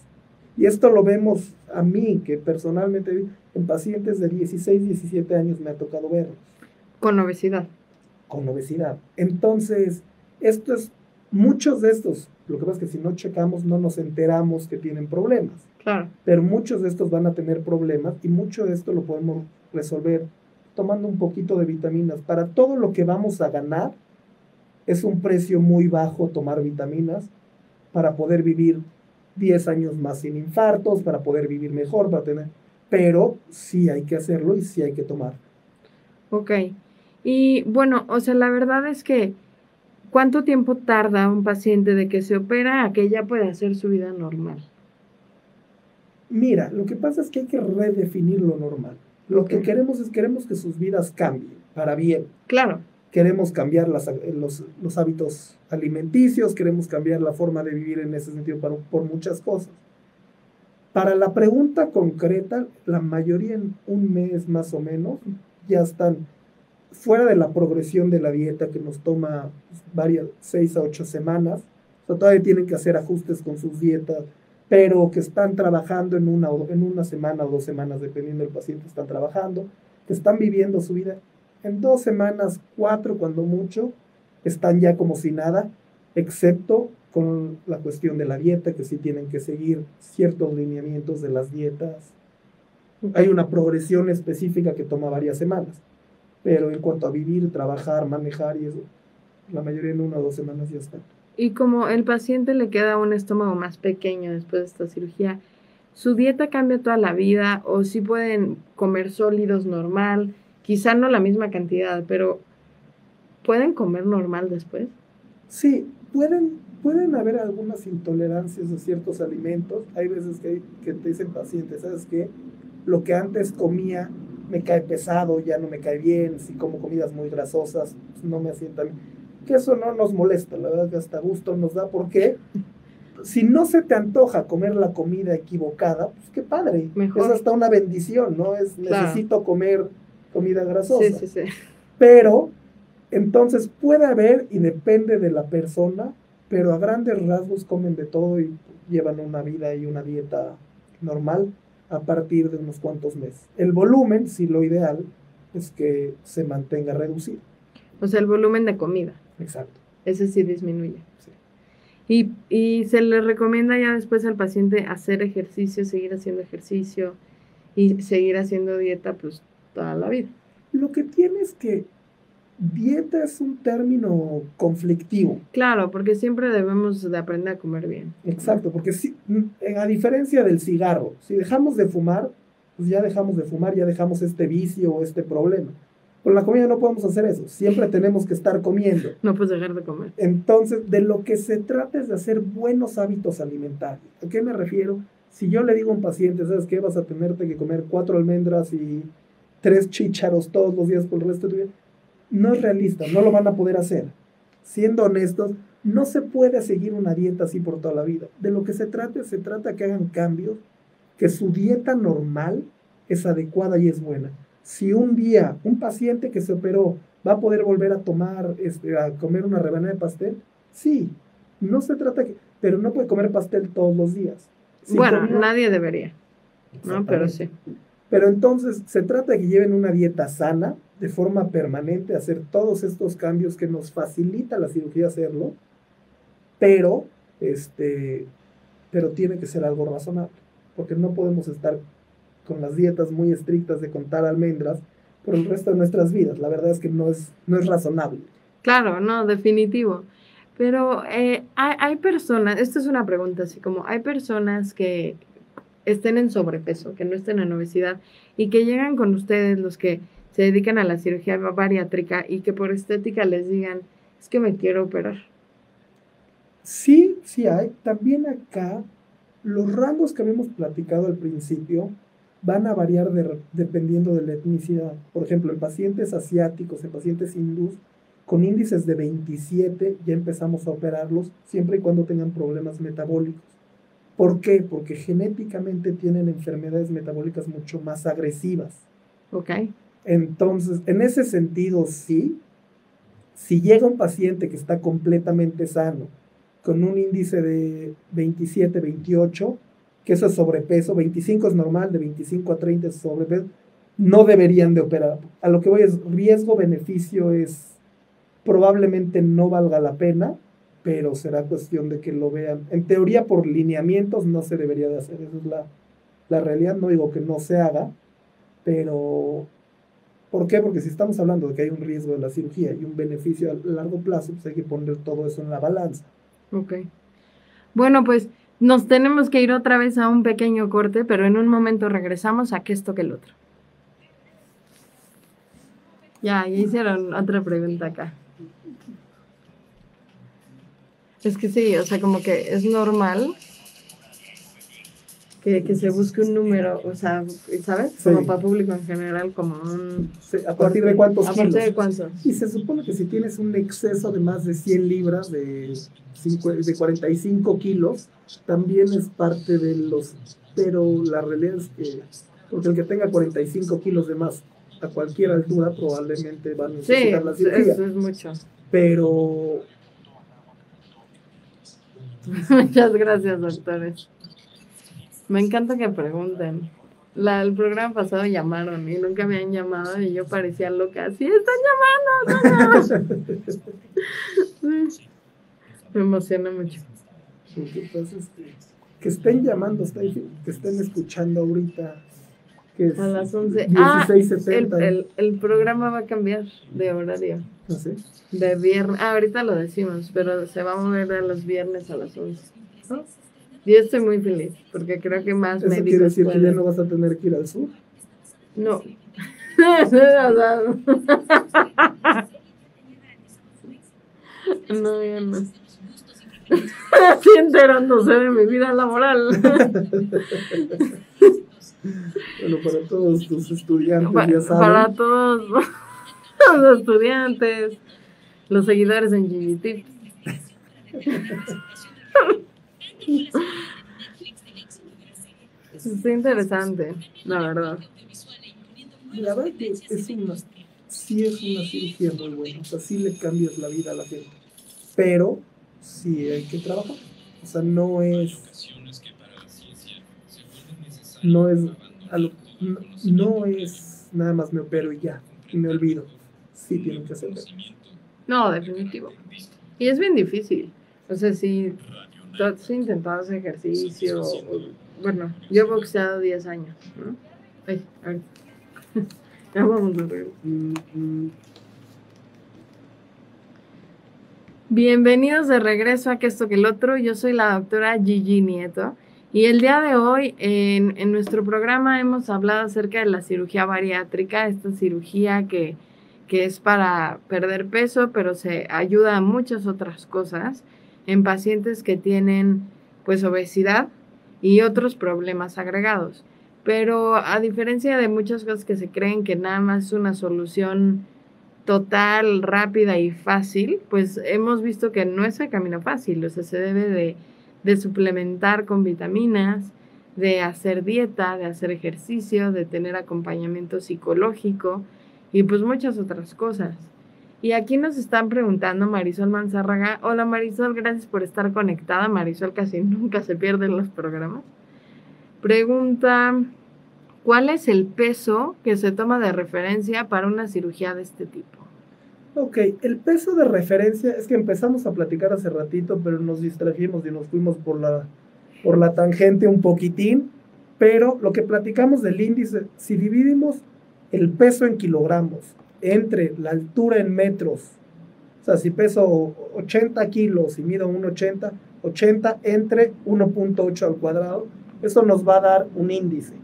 Y esto lo vemos a mí, que personalmente en pacientes de 16, 17 años me ha tocado verlos. Con obesidad. Con obesidad. Entonces, muchos de estos, lo que pasa es que si no checamos no nos enteramos que tienen problemas. Claro. Pero muchos de estos van a tener problemas y mucho de esto lo podemos resolver tomando un poquito de vitaminas. Para todo lo que vamos a ganar, es un precio muy bajo tomar vitaminas para poder vivir 10 años más sin infartos, para poder vivir mejor, pero sí hay que hacerlo y sí hay que tomar. Ok. Y bueno, o sea, la verdad es que ¿cuánto tiempo tarda un paciente de que se opera a que ya puede hacer su vida normal? Mira, lo que pasa es que hay que redefinir lo normal. Lo que queremos que sus vidas cambien para bien. Claro. Queremos cambiar los hábitos alimenticios, queremos cambiar la forma de vivir en ese sentido por muchas cosas. Para la pregunta concreta, la mayoría en un mes más o menos ya están fuera de la progresión de la dieta que nos toma 6 a 8 semanas. O sea, todavía tienen que hacer ajustes con sus dietas, pero que están trabajando en una semana o 2 semanas, dependiendo del paciente, están trabajando, que están viviendo su vida. En 2 semanas, 4 cuando mucho, están ya como si nada, excepto con la cuestión de la dieta, que sí tienen que seguir ciertos lineamientos de las dietas. Hay una progresión específica que toma varias semanas, pero en cuanto a vivir, trabajar, manejar y eso, la mayoría en 1 o 2 semanas ya está. Y como el paciente le queda un estómago más pequeño después de esta cirugía, ¿su dieta cambia toda la vida o sí pueden comer sólidos normal? Quizá no la misma cantidad, pero ¿pueden comer normal después? Sí, pueden haber algunas intolerancias a ciertos alimentos. Hay veces que te dicen pacientes, ¿sabes qué? Lo que antes comía me cae pesado, ya no me cae bien. Si como comidas muy grasosas, pues no me asientan. Que eso no nos molesta, la verdad que hasta gusto nos da, porque si no se te antoja comer la comida equivocada, pues qué padre. Mejor. Es hasta una bendición, ¿no? Necesito comer comida grasosa. Sí. Pero entonces puede haber, y depende de la persona, pero a grandes rasgos comen de todo y llevan una vida y una dieta normal a partir de unos cuantos meses. El volumen, sí, lo ideal es que se mantenga reducido. O sea, el volumen de comida. Exacto. Ese sí disminuye. Sí. Y se le recomienda ya después al paciente hacer ejercicio, seguir haciendo ejercicio y seguir haciendo dieta pues toda la vida. Lo que tienes que Dieta es un término conflictivo. Claro, porque siempre debemos de aprender a comer bien. Exacto, porque a diferencia del cigarro, si dejamos de fumar, pues ya dejamos de fumar, ya dejamos este vicio o este problema. Con la comida no podemos hacer eso, siempre tenemos que estar comiendo. No puedes dejar de comer. Entonces, de lo que se trata es de hacer buenos hábitos alimentarios. ¿A qué me refiero? Si yo le digo a un paciente, ¿sabes qué? Vas a tenerte que comer 4 almendras y 3 chícharos todos los días por el resto de tu vida. No es realista, no lo van a poder hacer. Siendo honestos, no se puede seguir una dieta así por toda la vida. De lo que se trata que hagan cambios, que su dieta normal es adecuada y es buena. Si un día un paciente que se operó va a poder volver a a comer una rebanada de pastel, sí, no se trata pero no puede comer pastel todos los días. Si bueno, nadie debería, ¿no? Pero sí. Pero entonces se trata de que lleven una dieta sana, de forma permanente, hacer todos estos cambios que nos facilita la cirugía hacerlo, pero tiene que ser algo razonable, porque no podemos estar con las dietas muy estrictas de contar almendras por el resto de nuestras vidas. La verdad es que no es razonable. Claro, no, definitivo. Pero hay personas, esta es una pregunta así como, hay personas que estén en sobrepeso, que no estén en obesidad y que llegan con ustedes, los que se dedican a la cirugía bariátrica y que por estética les digan, es que me quiero operar. Sí, sí hay. También acá, los rangos que habíamos platicado al principio van a variar dependiendo de la etnicidad. Por ejemplo, en pacientes asiáticos, en pacientes hindús, con índices de 27 ya empezamos a operarlos, siempre y cuando tengan problemas metabólicos. ¿Por qué? Porque genéticamente tienen enfermedades metabólicas mucho más agresivas. Ok. Entonces, en ese sentido, sí. Si llega un paciente que está completamente sano, con un índice de 27, 28, que eso es sobrepeso, 25 es normal, de 25 a 30 es sobrepeso, no deberían de operar. A lo que voy es, riesgo-beneficio probablemente no valga la pena, pero será cuestión de que lo vean. En teoría, por lineamientos no se debería de hacer, esa es la realidad. No digo que no se haga, pero ¿por qué? Porque si estamos hablando de que hay un riesgo de la cirugía y un beneficio a largo plazo, pues hay que poner todo eso en la balanza. Ok. Bueno, pues nos tenemos que ir otra vez a un pequeño corte, pero en un momento regresamos a que esto que el otro. Ya hicieron otra pregunta acá. Es que sí, o sea, como que es normal que se busque un número, o sea, ¿sabes? Como para público en general, como un... Sí, ¿a partir de cuántos kilos? ¿A partir de cuántos? Y se supone que si tienes un exceso de más de 100 libras, de 45 kilos, también es parte de los... Pero la realidad es que, porque el que tenga 45 kilos de más a cualquier altura probablemente va a necesitar la cirugía. Sí, eso es mucho. Pero... Muchas gracias, doctores. Me encanta que pregunten. El programa pasado llamaron y nunca me han llamado y yo parecía loca. ¡Sí, están llamando! Me emociona mucho. Lo que pasa es que estén llamando, que estén escuchando ahorita. Que es a las 11. 16:70. El programa va a cambiar de horario. ¿Ah, sí? De viernes. Ahorita lo decimos, pero se va a mover a los viernes a las 11. ¿Ah? Yo estoy muy feliz porque creo que más ¿Eso quiere decir que ya no vas a tener que ir al sur? No. No, ya no. Estoy enterándose de mi vida laboral. Bueno, para todos tus estudiantes, ya saben. Para todos los estudiantes, los seguidores en GGT. Está interesante, la verdad. La verdad que sí es una cirugía muy buena, o sea, sí le cambias la vida a la gente, pero sí hay que trabajar, o sea, no es nada más me opero y ya, y me olvido, sí tienen que hacerlo. No, definitivo. Y es bien difícil, o sea, si has intentado hacer ejercicio, bueno, yo he boxeado 10 años, ¿no? Ay, ya vamos a ver. Bienvenidos de regreso a Que Esto Que el Otro. Yo soy la doctora Gigi Nieto y el día de hoy en nuestro programa hemos hablado acerca de la cirugía bariátrica, esta cirugía que es para perder peso, pero se ayuda a muchas otras cosas en pacientes que tienen pues obesidad y otros problemas agregados. Pero a diferencia de muchas cosas que se creen que nada más es una solución total, rápida y fácil, pues hemos visto que no es el camino fácil, o sea, se debe de suplementar con vitaminas, de hacer dieta, de hacer ejercicio, de tener acompañamiento psicológico y pues muchas otras cosas. Y aquí nos están preguntando Marisol Manzárraga. Hola Marisol, gracias por estar conectada. Marisol casi nunca se pierde en los programas. Pregunta, ¿cuál es el peso que se toma de referencia para una cirugía de este tipo? Ok, el peso de referencia es que empezamos a platicar hace ratito, pero nos distrajimos y nos fuimos por la tangente un poquitín, pero lo que platicamos del índice, si dividimos el peso en kilogramos entre la altura en metros, o sea, si peso 80 kilos y mido 1,80, 80 entre 1,8 al cuadrado, eso nos va a dar un índice.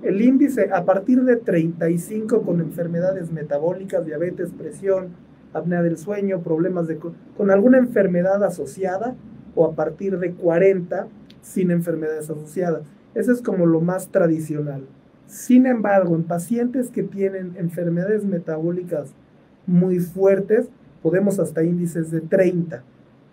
El índice a partir de 35 con enfermedades metabólicas, diabetes, presión, apnea del sueño, problemas con alguna enfermedad asociada, o a partir de 40 sin enfermedades asociadas. Eso es como lo más tradicional. Sin embargo, en pacientes que tienen enfermedades metabólicas muy fuertes, podemos hasta índices de 30.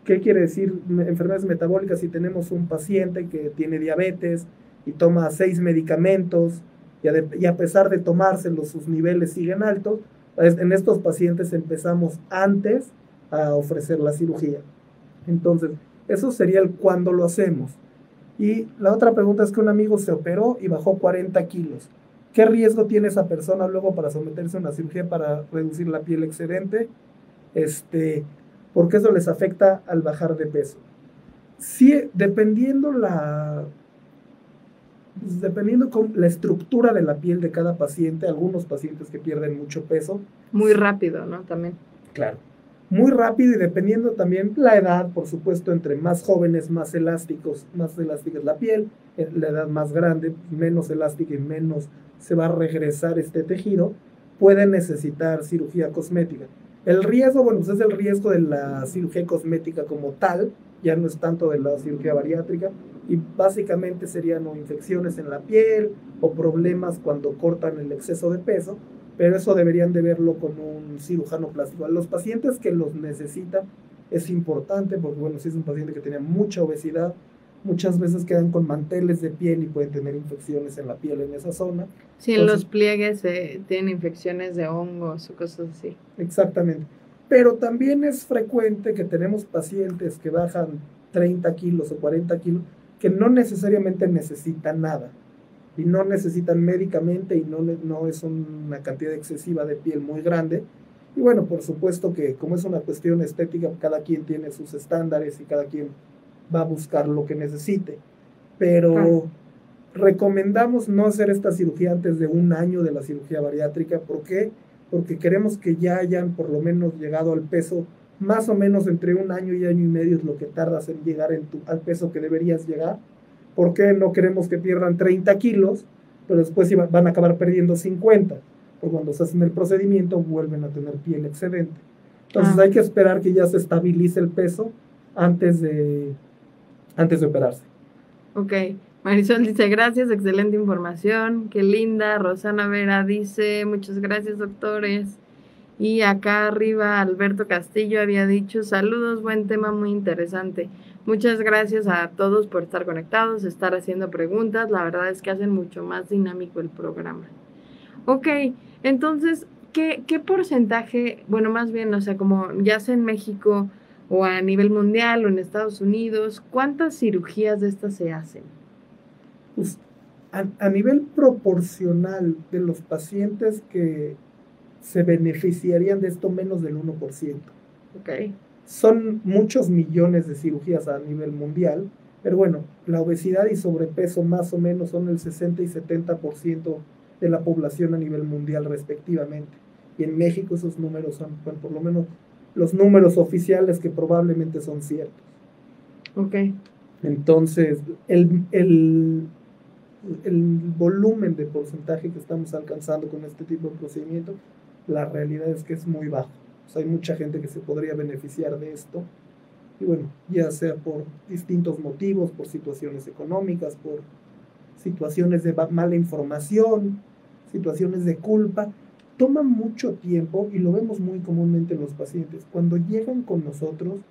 ¿Qué quiere decir enfermedades metabólicas? Si tenemos un paciente que tiene diabetes y toma 6 medicamentos y a pesar de tomárselos sus niveles siguen altos, en estos pacientes empezamos antes a ofrecer la cirugía. Entonces, eso sería el cuándo lo hacemos. Y la otra pregunta es que un amigo se operó y bajó 40 kilos. ¿Qué riesgo tiene esa persona luego para someterse a una cirugía para reducir la piel excedente? Porque eso les afecta al bajar de peso. Sí, dependiendo con la estructura de la piel de cada paciente, algunos pacientes que pierden mucho peso. Muy rápido, ¿no? También. Claro. Muy rápido y dependiendo también la edad, por supuesto, entre más jóvenes, más elástica es la piel, la edad más grande, menos elástica y menos se va a regresar este tejido, puede necesitar cirugía cosmética. El riesgo, bueno, pues es el riesgo de la cirugía cosmética como tal, ya no es tanto de la cirugía bariátrica, y básicamente serían o infecciones en la piel o problemas cuando cortan el exceso de peso, pero eso deberían de verlo con un cirujano plástico. A los pacientes que los necesitan es importante porque, bueno, si es un paciente que tenía mucha obesidad, muchas veces quedan con manteles de piel y pueden tener infecciones en la piel en esa zona. Sí, en los pliegues tienen infecciones de hongos o cosas así. Exactamente. Pero también es frecuente que tenemos pacientes que bajan 30 kilos o 40 kilos que no necesariamente necesitan nada y no necesitan médicamente y no es una cantidad excesiva de piel muy grande. Y bueno, por supuesto que como es una cuestión estética, cada quien tiene sus estándares y cada quien va a buscar lo que necesite. Pero recomendamos no hacer esta cirugía antes de 1 año de la cirugía bariátrica. ¿Por qué? Porque queremos que ya hayan por lo menos llegado al peso, más o menos entre 1 año y año y medio es lo que tardas en llegar al peso que deberías llegar. ¿Por qué no queremos que pierdan 30 kilos, pero después van a acabar perdiendo 50? Porque cuando se hacen el procedimiento vuelven a tener piel excedente. Entonces hay que esperar que ya se estabilice el peso antes de operarse. Ok. Marisol dice, gracias, excelente información, qué linda. Rosana Vera dice, muchas gracias, doctores. Y acá arriba Alberto Castillo había dicho, saludos, buen tema, muy interesante. Muchas gracias a todos por estar conectados, estar haciendo preguntas. La verdad es que hacen mucho más dinámico el programa. Ok, entonces, ¿qué porcentaje, bueno, más bien, o sea, como ya sea en México o a nivel mundial o en Estados Unidos, cuántas cirugías de estas se hacen? Pues, a nivel proporcional de los pacientes que se beneficiarían de esto, menos del 1%. Ok. Son muchos millones de cirugías a nivel mundial, pero bueno, la obesidad y sobrepeso más o menos son el 60 y 70% de la población a nivel mundial respectivamente. Y en México esos números son, bueno, por lo menos los números oficiales que probablemente son ciertos. Ok. Entonces, el volumen de porcentaje que estamos alcanzando con este tipo de procedimiento, la realidad es que es muy bajo. O sea, hay mucha gente que se podría beneficiar de esto. Y bueno, ya sea por distintos motivos, por situaciones económicas, por situaciones de mala información, situaciones de culpa, toma mucho tiempo y lo vemos muy comúnmente en los pacientes. Cuando llegan con nosotros,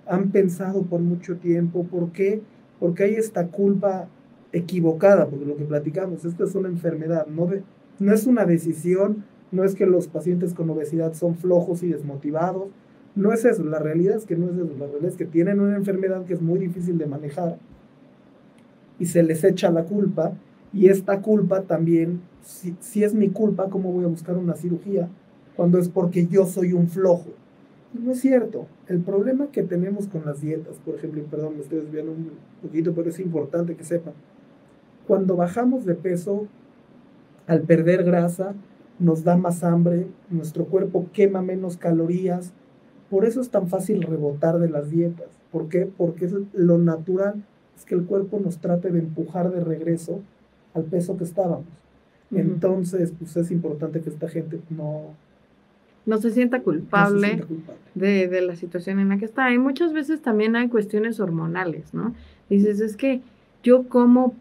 han pensado por mucho tiempo. ¿Por qué? Porque hay esta culpa equivocada, porque lo que platicamos, esto es una enfermedad, no es una decisión, no es que los pacientes con obesidad son flojos y desmotivados, no es eso, la realidad es que no es eso, la realidad es que tienen una enfermedad que es muy difícil de manejar y se les echa la culpa, y esta culpa también, si es mi culpa, ¿cómo voy a buscar una cirugía cuando es porque yo soy un flojo? Y no es cierto. El problema que tenemos con las dietas, por ejemplo, y perdón, me estoy desviando un poquito, pero es importante que sepan, cuando bajamos de peso, al perder grasa, nos da más hambre, nuestro cuerpo quema menos calorías, por eso es tan fácil rebotar de las dietas. ¿Por qué? Porque es lo natural, es que el cuerpo nos trate de empujar de regreso al peso que estábamos. Entonces, pues es importante que esta gente no se sienta culpable, de la situación en la que está. Y muchas veces también hay cuestiones hormonales, ¿no? Dices, es que yo como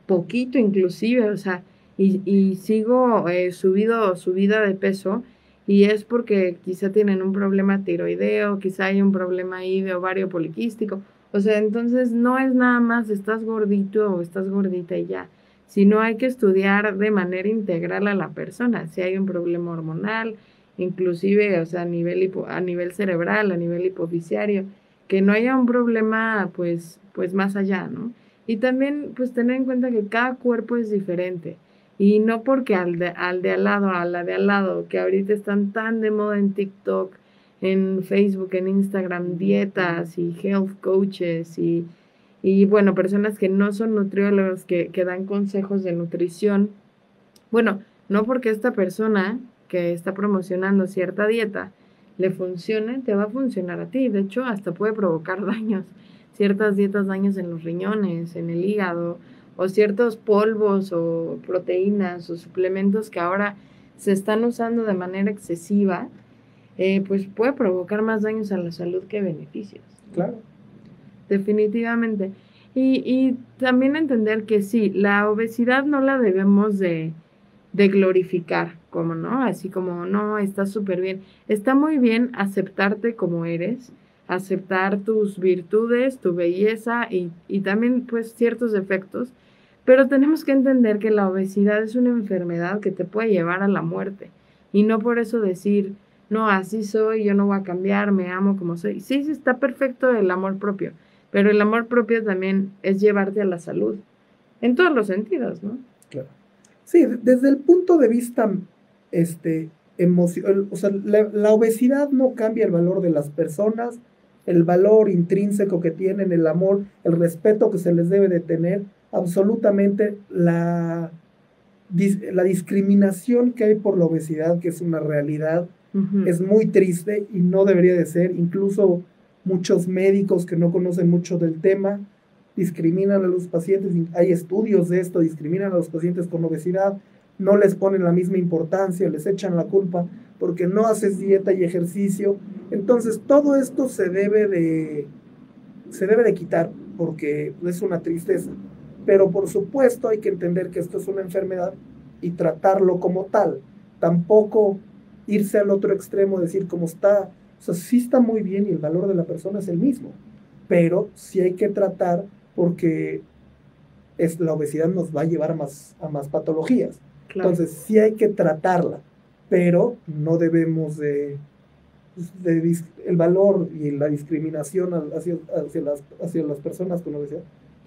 poquito inclusive, o sea, y sigo subida de peso, y es porque quizá tienen un problema tiroideo, quizá hay un problema ahí de ovario poliquístico. O sea, entonces no es nada más estás gordito o estás gordita y ya, sino hay que estudiar de manera integral a la persona, si hay un problema hormonal, inclusive, o sea, a nivel cerebral, a nivel hipofisiario, que no haya un problema, pues más allá, ¿no? Y también, pues, tener en cuenta que cada cuerpo es diferente, y no porque al de al lado, a la de al lado, que ahorita están tan de moda en TikTok, en Facebook, en Instagram, dietas y health coaches y bueno, personas que no son nutriólogos, que dan consejos de nutrición. Bueno, no porque esta persona que está promocionando cierta dieta le funcione, te va a funcionar a ti. De hecho, hasta puede provocar daños. Ciertas dietas, daños en los riñones, en el hígado, o ciertos polvos o proteínas o suplementos que ahora se están usando de manera excesiva, pues puede provocar más daños a la salud que beneficios. Claro. Definitivamente. Y también entender que sí, la obesidad no la debemos de glorificar, como no, así como no, estás súper bien. Está muy bien aceptarte como eres, aceptar tus virtudes, tu belleza y también pues ciertos defectos, pero tenemos que entender que la obesidad es una enfermedad que te puede llevar a la muerte y no por eso decir, no, así soy, yo no voy a cambiar, me amo como soy. Sí, sí, está perfecto el amor propio, pero el amor propio también es llevarte a la salud, en todos los sentidos, ¿no? Claro. Sí, desde el punto de vista o sea, la obesidad no cambia el valor de las personas, el valor intrínseco que tienen, el amor, el respeto que se les debe de tener, absolutamente la discriminación que hay por la obesidad, que es una realidad, es muy triste y no debería de ser. Incluso muchos médicos que no conocen mucho del tema discriminan a los pacientes, hay estudios de esto, discriminan a los pacientes con obesidad, no les ponen la misma importancia, les echan la culpa porque no haces dieta y ejercicio. Entonces todo esto se debe de quitar porque es una tristeza, pero por supuesto hay que entender que esto es una enfermedad y tratarlo como tal, tampoco irse al otro extremo, decir cómo está, o sea, sí está muy bien y el valor de la persona es el mismo, pero sí hay que tratar porque la obesidad nos va a llevar a más patologías. Claro. Entonces sí hay que tratarla, pero no debemos el valor y la discriminación hacia las personas con obesidad,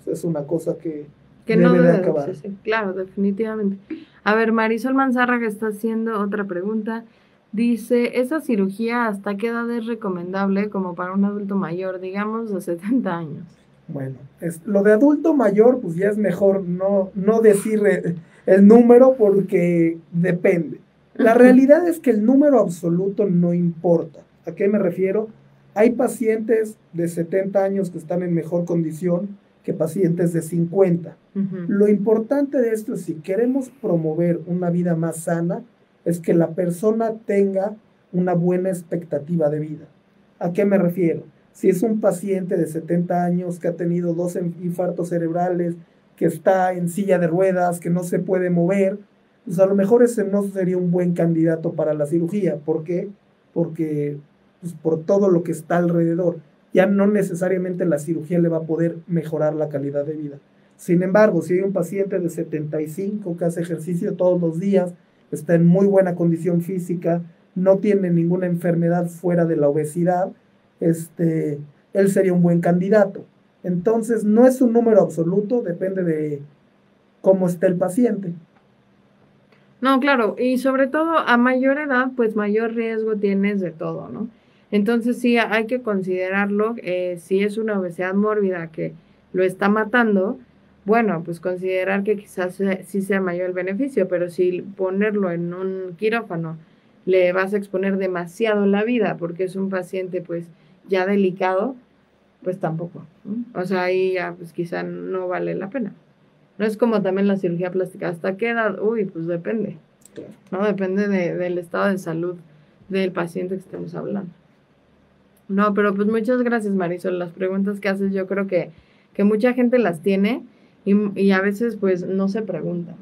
pues es una cosa que debe no de acabar. Sí, claro, definitivamente. A ver, Marisol Manzárraga está haciendo otra pregunta. Dice, ¿esa cirugía hasta qué edad es recomendable como para un adulto mayor, digamos de 70 años? Bueno, lo de adulto mayor, pues ya es mejor no decir el número porque depende. La realidad es que el número absoluto no importa. ¿A qué me refiero? Hay pacientes de 70 años que están en mejor condición que pacientes de 50. Lo importante de esto es, si queremos promover una vida más sana, es que la persona tenga una buena expectativa de vida. ¿A qué me refiero? Si es un paciente de 70 años que ha tenido 2 infartos cerebrales, que está en silla de ruedas, que no se puede mover, pues a lo mejor ese no sería un buen candidato para la cirugía. ¿Por qué? Porque pues, por todo lo que está alrededor. Ya no necesariamente la cirugía le va a poder mejorar la calidad de vida. Sin embargo, si hay un paciente de 75 que hace ejercicio todos los días, está en muy buena condición física, no tiene ninguna enfermedad fuera de la obesidad, él sería un buen candidato. Entonces, no es un número absoluto, depende de cómo esté el paciente. No, claro, y sobre todo a mayor edad, pues mayor riesgo tienes de todo, ¿no? Entonces sí, hay que considerarlo, si es una obesidad mórbida que lo está matando, bueno, pues considerar que quizás sí sea mayor el beneficio, pero si ponerlo en un quirófano le vas a exponer demasiado la vida porque es un paciente pues ya delicado, pues tampoco, ¿no? O sea, ahí ya pues quizá no vale la pena. No es como también la cirugía plástica. ¿Hasta qué edad? Uy, pues depende, ¿no? Depende del estado de salud del paciente que estemos hablando. No, pero pues muchas gracias, Marisol. Las preguntas que haces yo creo que mucha gente las tiene y a veces pues no se pregunta.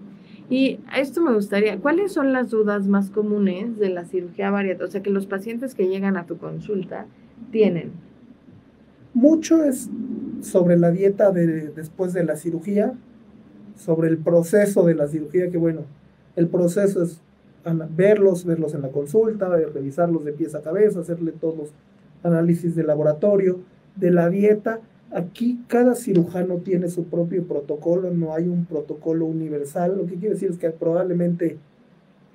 Y a esto me gustaría, ¿cuáles son las dudas más comunes de la cirugía bariátrica? O sea, que los pacientes que llegan a tu consulta tienen. Mucho es sobre la dieta después de la cirugía, sobre el proceso de la cirugía, que bueno, el proceso es verlos en la consulta, revisarlos de pies a cabeza, hacerle todos los análisis de laboratorio, de la dieta. Aquí cada cirujano tiene su propio protocolo, no hay un protocolo universal, lo que quiere decir es que probablemente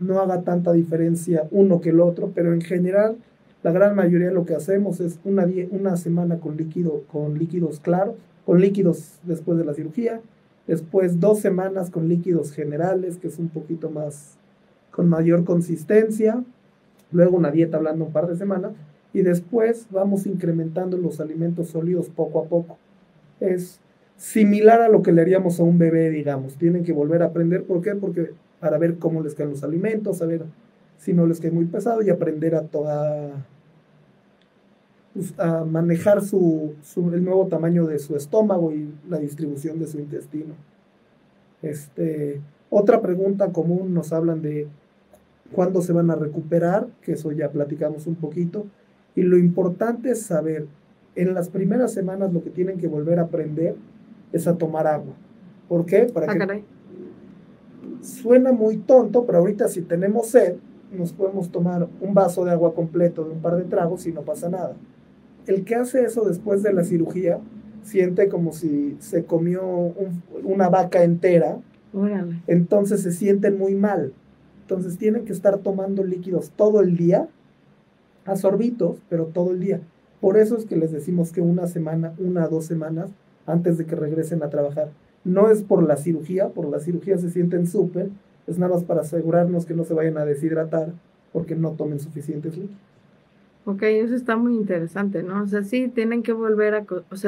no haga tanta diferencia uno que el otro, pero en general la gran mayoría de lo que hacemos es una semana con líquidos claros, con líquidos después de la cirugía, después 2 semanas con líquidos generales, que es un poquito más, con mayor consistencia, luego una dieta blanda un par de semanas, y después vamos incrementando los alimentos sólidos poco a poco. Es similar a lo que le haríamos a un bebé, digamos. Tienen que volver a aprender. ¿Por qué? Porque para ver cómo les caen los alimentos, saber si no les cae muy pesado y aprender a manejar el nuevo tamaño de su estómago y la distribución de su intestino. Otra pregunta común, nos hablan de cuándo se van a recuperar, que eso ya platicamos un poquito, y lo importante es saber, en las primeras semanas lo que tienen que volver a aprender es a tomar agua. ¿Por qué? Caray. Suena muy tonto, pero ahorita si tenemos sed, nos podemos tomar un vaso de agua completo de un par de tragos y no pasa nada. El que hace eso después de la cirugía siente como si se comió una vaca entera. Órale. Entonces se sienten muy mal. Entonces tienen que estar tomando líquidos todo el día, a sorbitos, pero todo el día. Por eso es que les decimos que 1 a 2 semanas antes de que regresen a trabajar. No es por la cirugía se sienten súper, es nada más para asegurarnos que no se vayan a deshidratar porque no tomen suficientes líquidos. Ok, eso está muy interesante, ¿no? O sea, sí, tienen que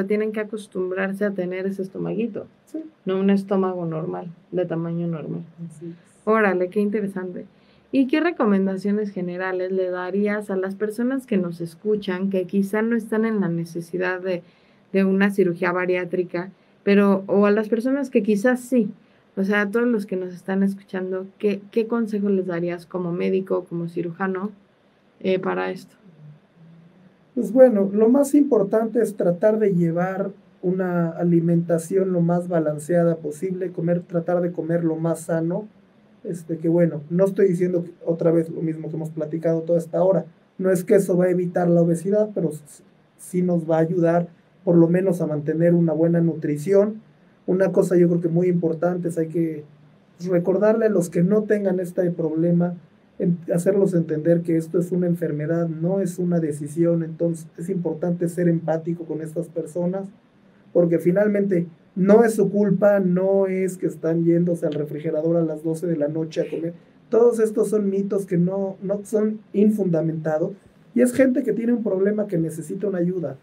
tienen que acostumbrarse a tener ese estomaguito, sí, no un estómago normal, de tamaño normal. Sí. Órale, qué interesante. ¿Y qué recomendaciones generales le darías a las personas que nos escuchan, que quizá no están en la necesidad de una cirugía bariátrica, o a las personas que quizás sí? O sea, a todos los que nos están escuchando, ¿qué consejo les darías como médico, como cirujano, para esto? Pues bueno, lo más importante es tratar de llevar una alimentación lo más balanceada posible, tratar de comer lo más sano. Que bueno, no estoy diciendo otra vez lo mismo que hemos platicado toda esta hora. No es que eso va a evitar la obesidad, pero sí nos va a ayudar por lo menos a mantener una buena nutrición. Una cosa yo creo que muy importante es hay que recordarle a los que no tengan este problema, hacerlos entender que esto es una enfermedad, no es una decisión. Entonces es importante ser empático con estas personas, porque finalmente no es su culpa, no es que están yéndose al refrigerador a las 12 de la noche a comer. Todos estos son mitos que no son infundamentados, Y es gente que tiene un problema que necesita una ayuda.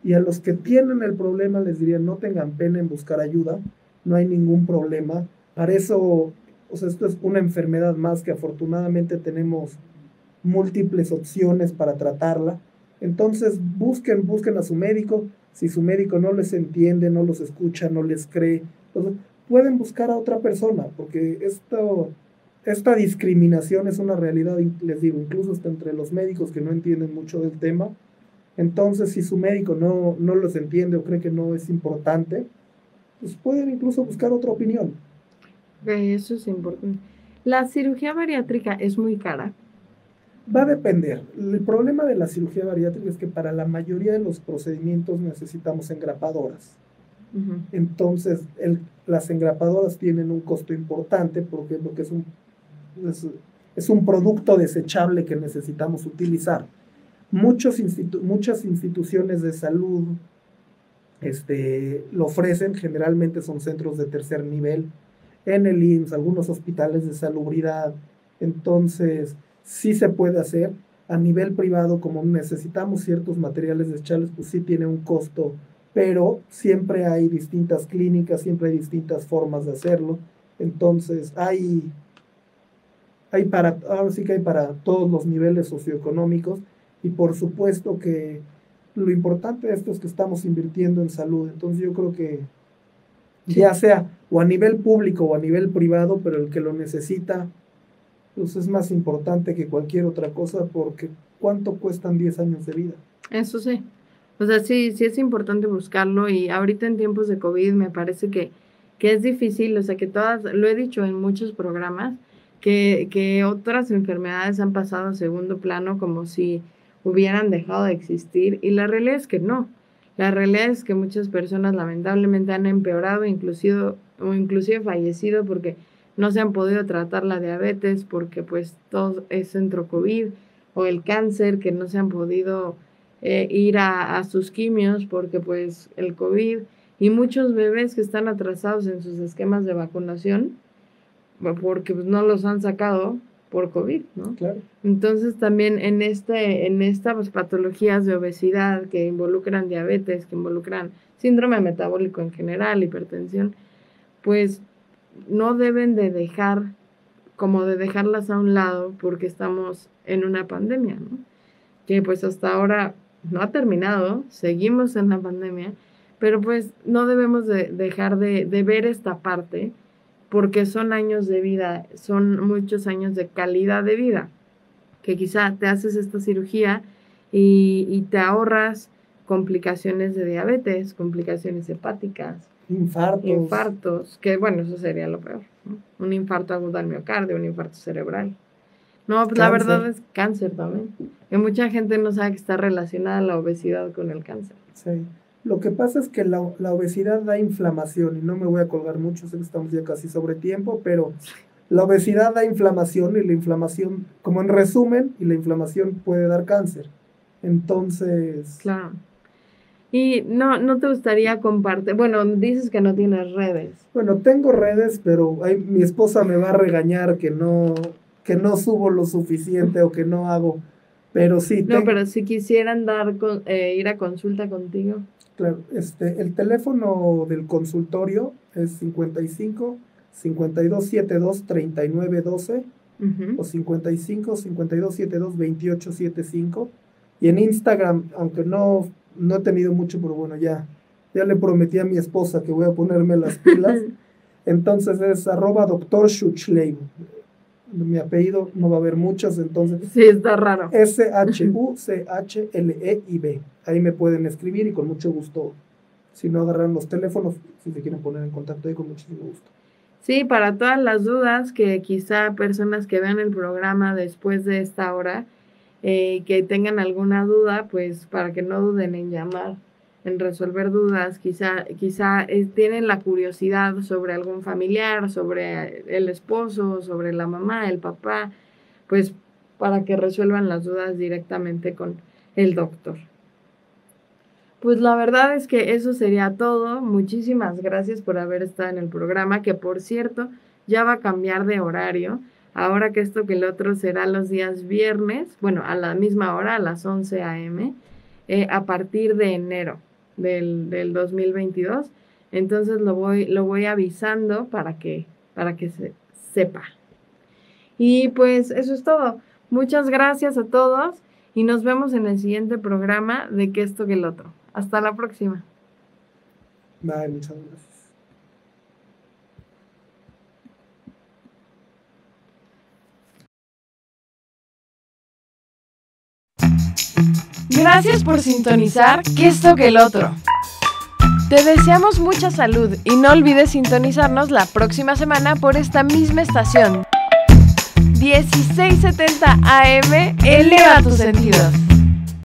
Y a los que tienen el problema les diría, no tengan pena en buscar ayuda, no hay ningún problema. Para eso, o sea, esto es una enfermedad más que afortunadamente tenemos múltiples opciones para tratarla. Entonces busquen a su médico. Si su médico no les entiende, no los escucha, no les cree, entonces pueden buscar a otra persona, porque esta discriminación es una realidad, les digo, incluso hasta entre los médicos que no entienden mucho del tema. Entonces, si su médico no los entiende o cree que no es importante, pues pueden incluso buscar otra opinión. Eso es importante. ¿La cirugía bariátrica es muy cara? Va a depender. El problema de la cirugía bariátrica es que para la mayoría de los procedimientos necesitamos engrapadoras. Entonces, las engrapadoras tienen un costo importante porque es un producto desechable que necesitamos utilizar. Muchas instituciones de salud lo ofrecen, generalmente son centros de tercer nivel, en el IMSS, algunos hospitales de salubridad. Entonces, sí se puede hacer. A nivel privado, como necesitamos ciertos materiales desechables, pues sí tiene un costo, pero siempre hay distintas clínicas, siempre hay distintas formas de hacerlo. Entonces, ahora sí que hay para todos los niveles socioeconómicos, y por supuesto que lo importante de esto es que estamos invirtiendo en salud. Entonces yo creo que ya sea o a nivel público o a nivel privado, pero el que lo necesita, pues es más importante que cualquier otra cosa, porque ¿cuánto cuestan 10 años de vida? Eso sí. O sea, sí es importante buscarlo, y ahorita en tiempos de COVID me parece que es difícil, o sea, que todas, lo he dicho en muchos programas, que otras enfermedades han pasado a segundo plano como si hubieran dejado de existir, y la realidad es que no. La realidad es que muchas personas lamentablemente han empeorado, inclusive fallecido porque no se han podido tratar la diabetes, porque pues todo es centro COVID, o el cáncer, que no se han podido ir a sus quimios porque pues el COVID, y muchos bebés que están atrasados en sus esquemas de vacunación porque pues, no los han sacado por COVID, ¿no? Claro. Entonces también en estas patologías de obesidad que involucran diabetes, que involucran síndrome metabólico en general, hipertensión, pues no deben de dejarlas a un lado porque estamos en una pandemia, ¿no? Que pues hasta ahora no ha terminado, seguimos en la pandemia, pero pues no debemos de dejar de ver esta parte, porque son años de vida, son muchos años de calidad de vida, que quizá te haces esta cirugía y te ahorras complicaciones de diabetes, complicaciones hepáticas, infartos, que bueno, eso sería lo peor, ¿no? Un infarto agudo al miocardio, un infarto cerebral. No, pues la verdad es cáncer también. Que mucha gente no sabe que está relacionada la obesidad con el cáncer. Sí. Lo que pasa es que la obesidad da inflamación, y no me voy a colgar mucho, sé que estamos ya casi sobre tiempo, pero la obesidad da inflamación, y la inflamación, como en resumen, y la inflamación puede dar cáncer. Entonces... Claro. Y no te gustaría compartir, bueno, dices que no tienes redes. Bueno, tengo redes, pero mi esposa me va a regañar que no subo lo suficiente o que no hago, pero sí. No, pero si quisieran ir a consulta contigo. Claro, el teléfono del consultorio es 55 52 72 39 12 o 55 52 72 28 75, y en Instagram, aunque no he tenido mucho, pero bueno, ya le prometí a mi esposa que voy a ponerme las pilas. Entonces es @Dr. Schuchleib. Mi apellido no va a haber muchos, entonces... Sí, está raro. SHUCHLEIB. Ahí me pueden escribir, y con mucho gusto, si no agarran los teléfonos, si se quieren poner en contacto ahí, con muchísimo gusto. Sí, para todas las dudas, que quizá personas que vean el programa después de esta hora, que tengan alguna duda, pues para que no duden en llamar, en resolver dudas, quizá tienen la curiosidad sobre algún familiar, sobre el esposo, sobre la mamá, el papá, pues para que resuelvan las dudas directamente con el doctor. Pues la verdad es que eso sería todo. Muchísimas gracias por haber estado en el programa, que por cierto ya va a cambiar de horario. ahora que esto que el otro será los días viernes, bueno, a la misma hora, a las 11 a.m., a partir de enero del 2022. Entonces lo voy avisando para que se sepa. Y pues eso es todo. Muchas gracias a todos y nos vemos en el siguiente programa de Que esto que el otro. Hasta la próxima. Bye, muchas gracias. Gracias por sintonizar Que esto que el otro. Te deseamos mucha salud y no olvides sintonizarnos la próxima semana por esta misma estación. 1670 AM, eleva tus sentidos.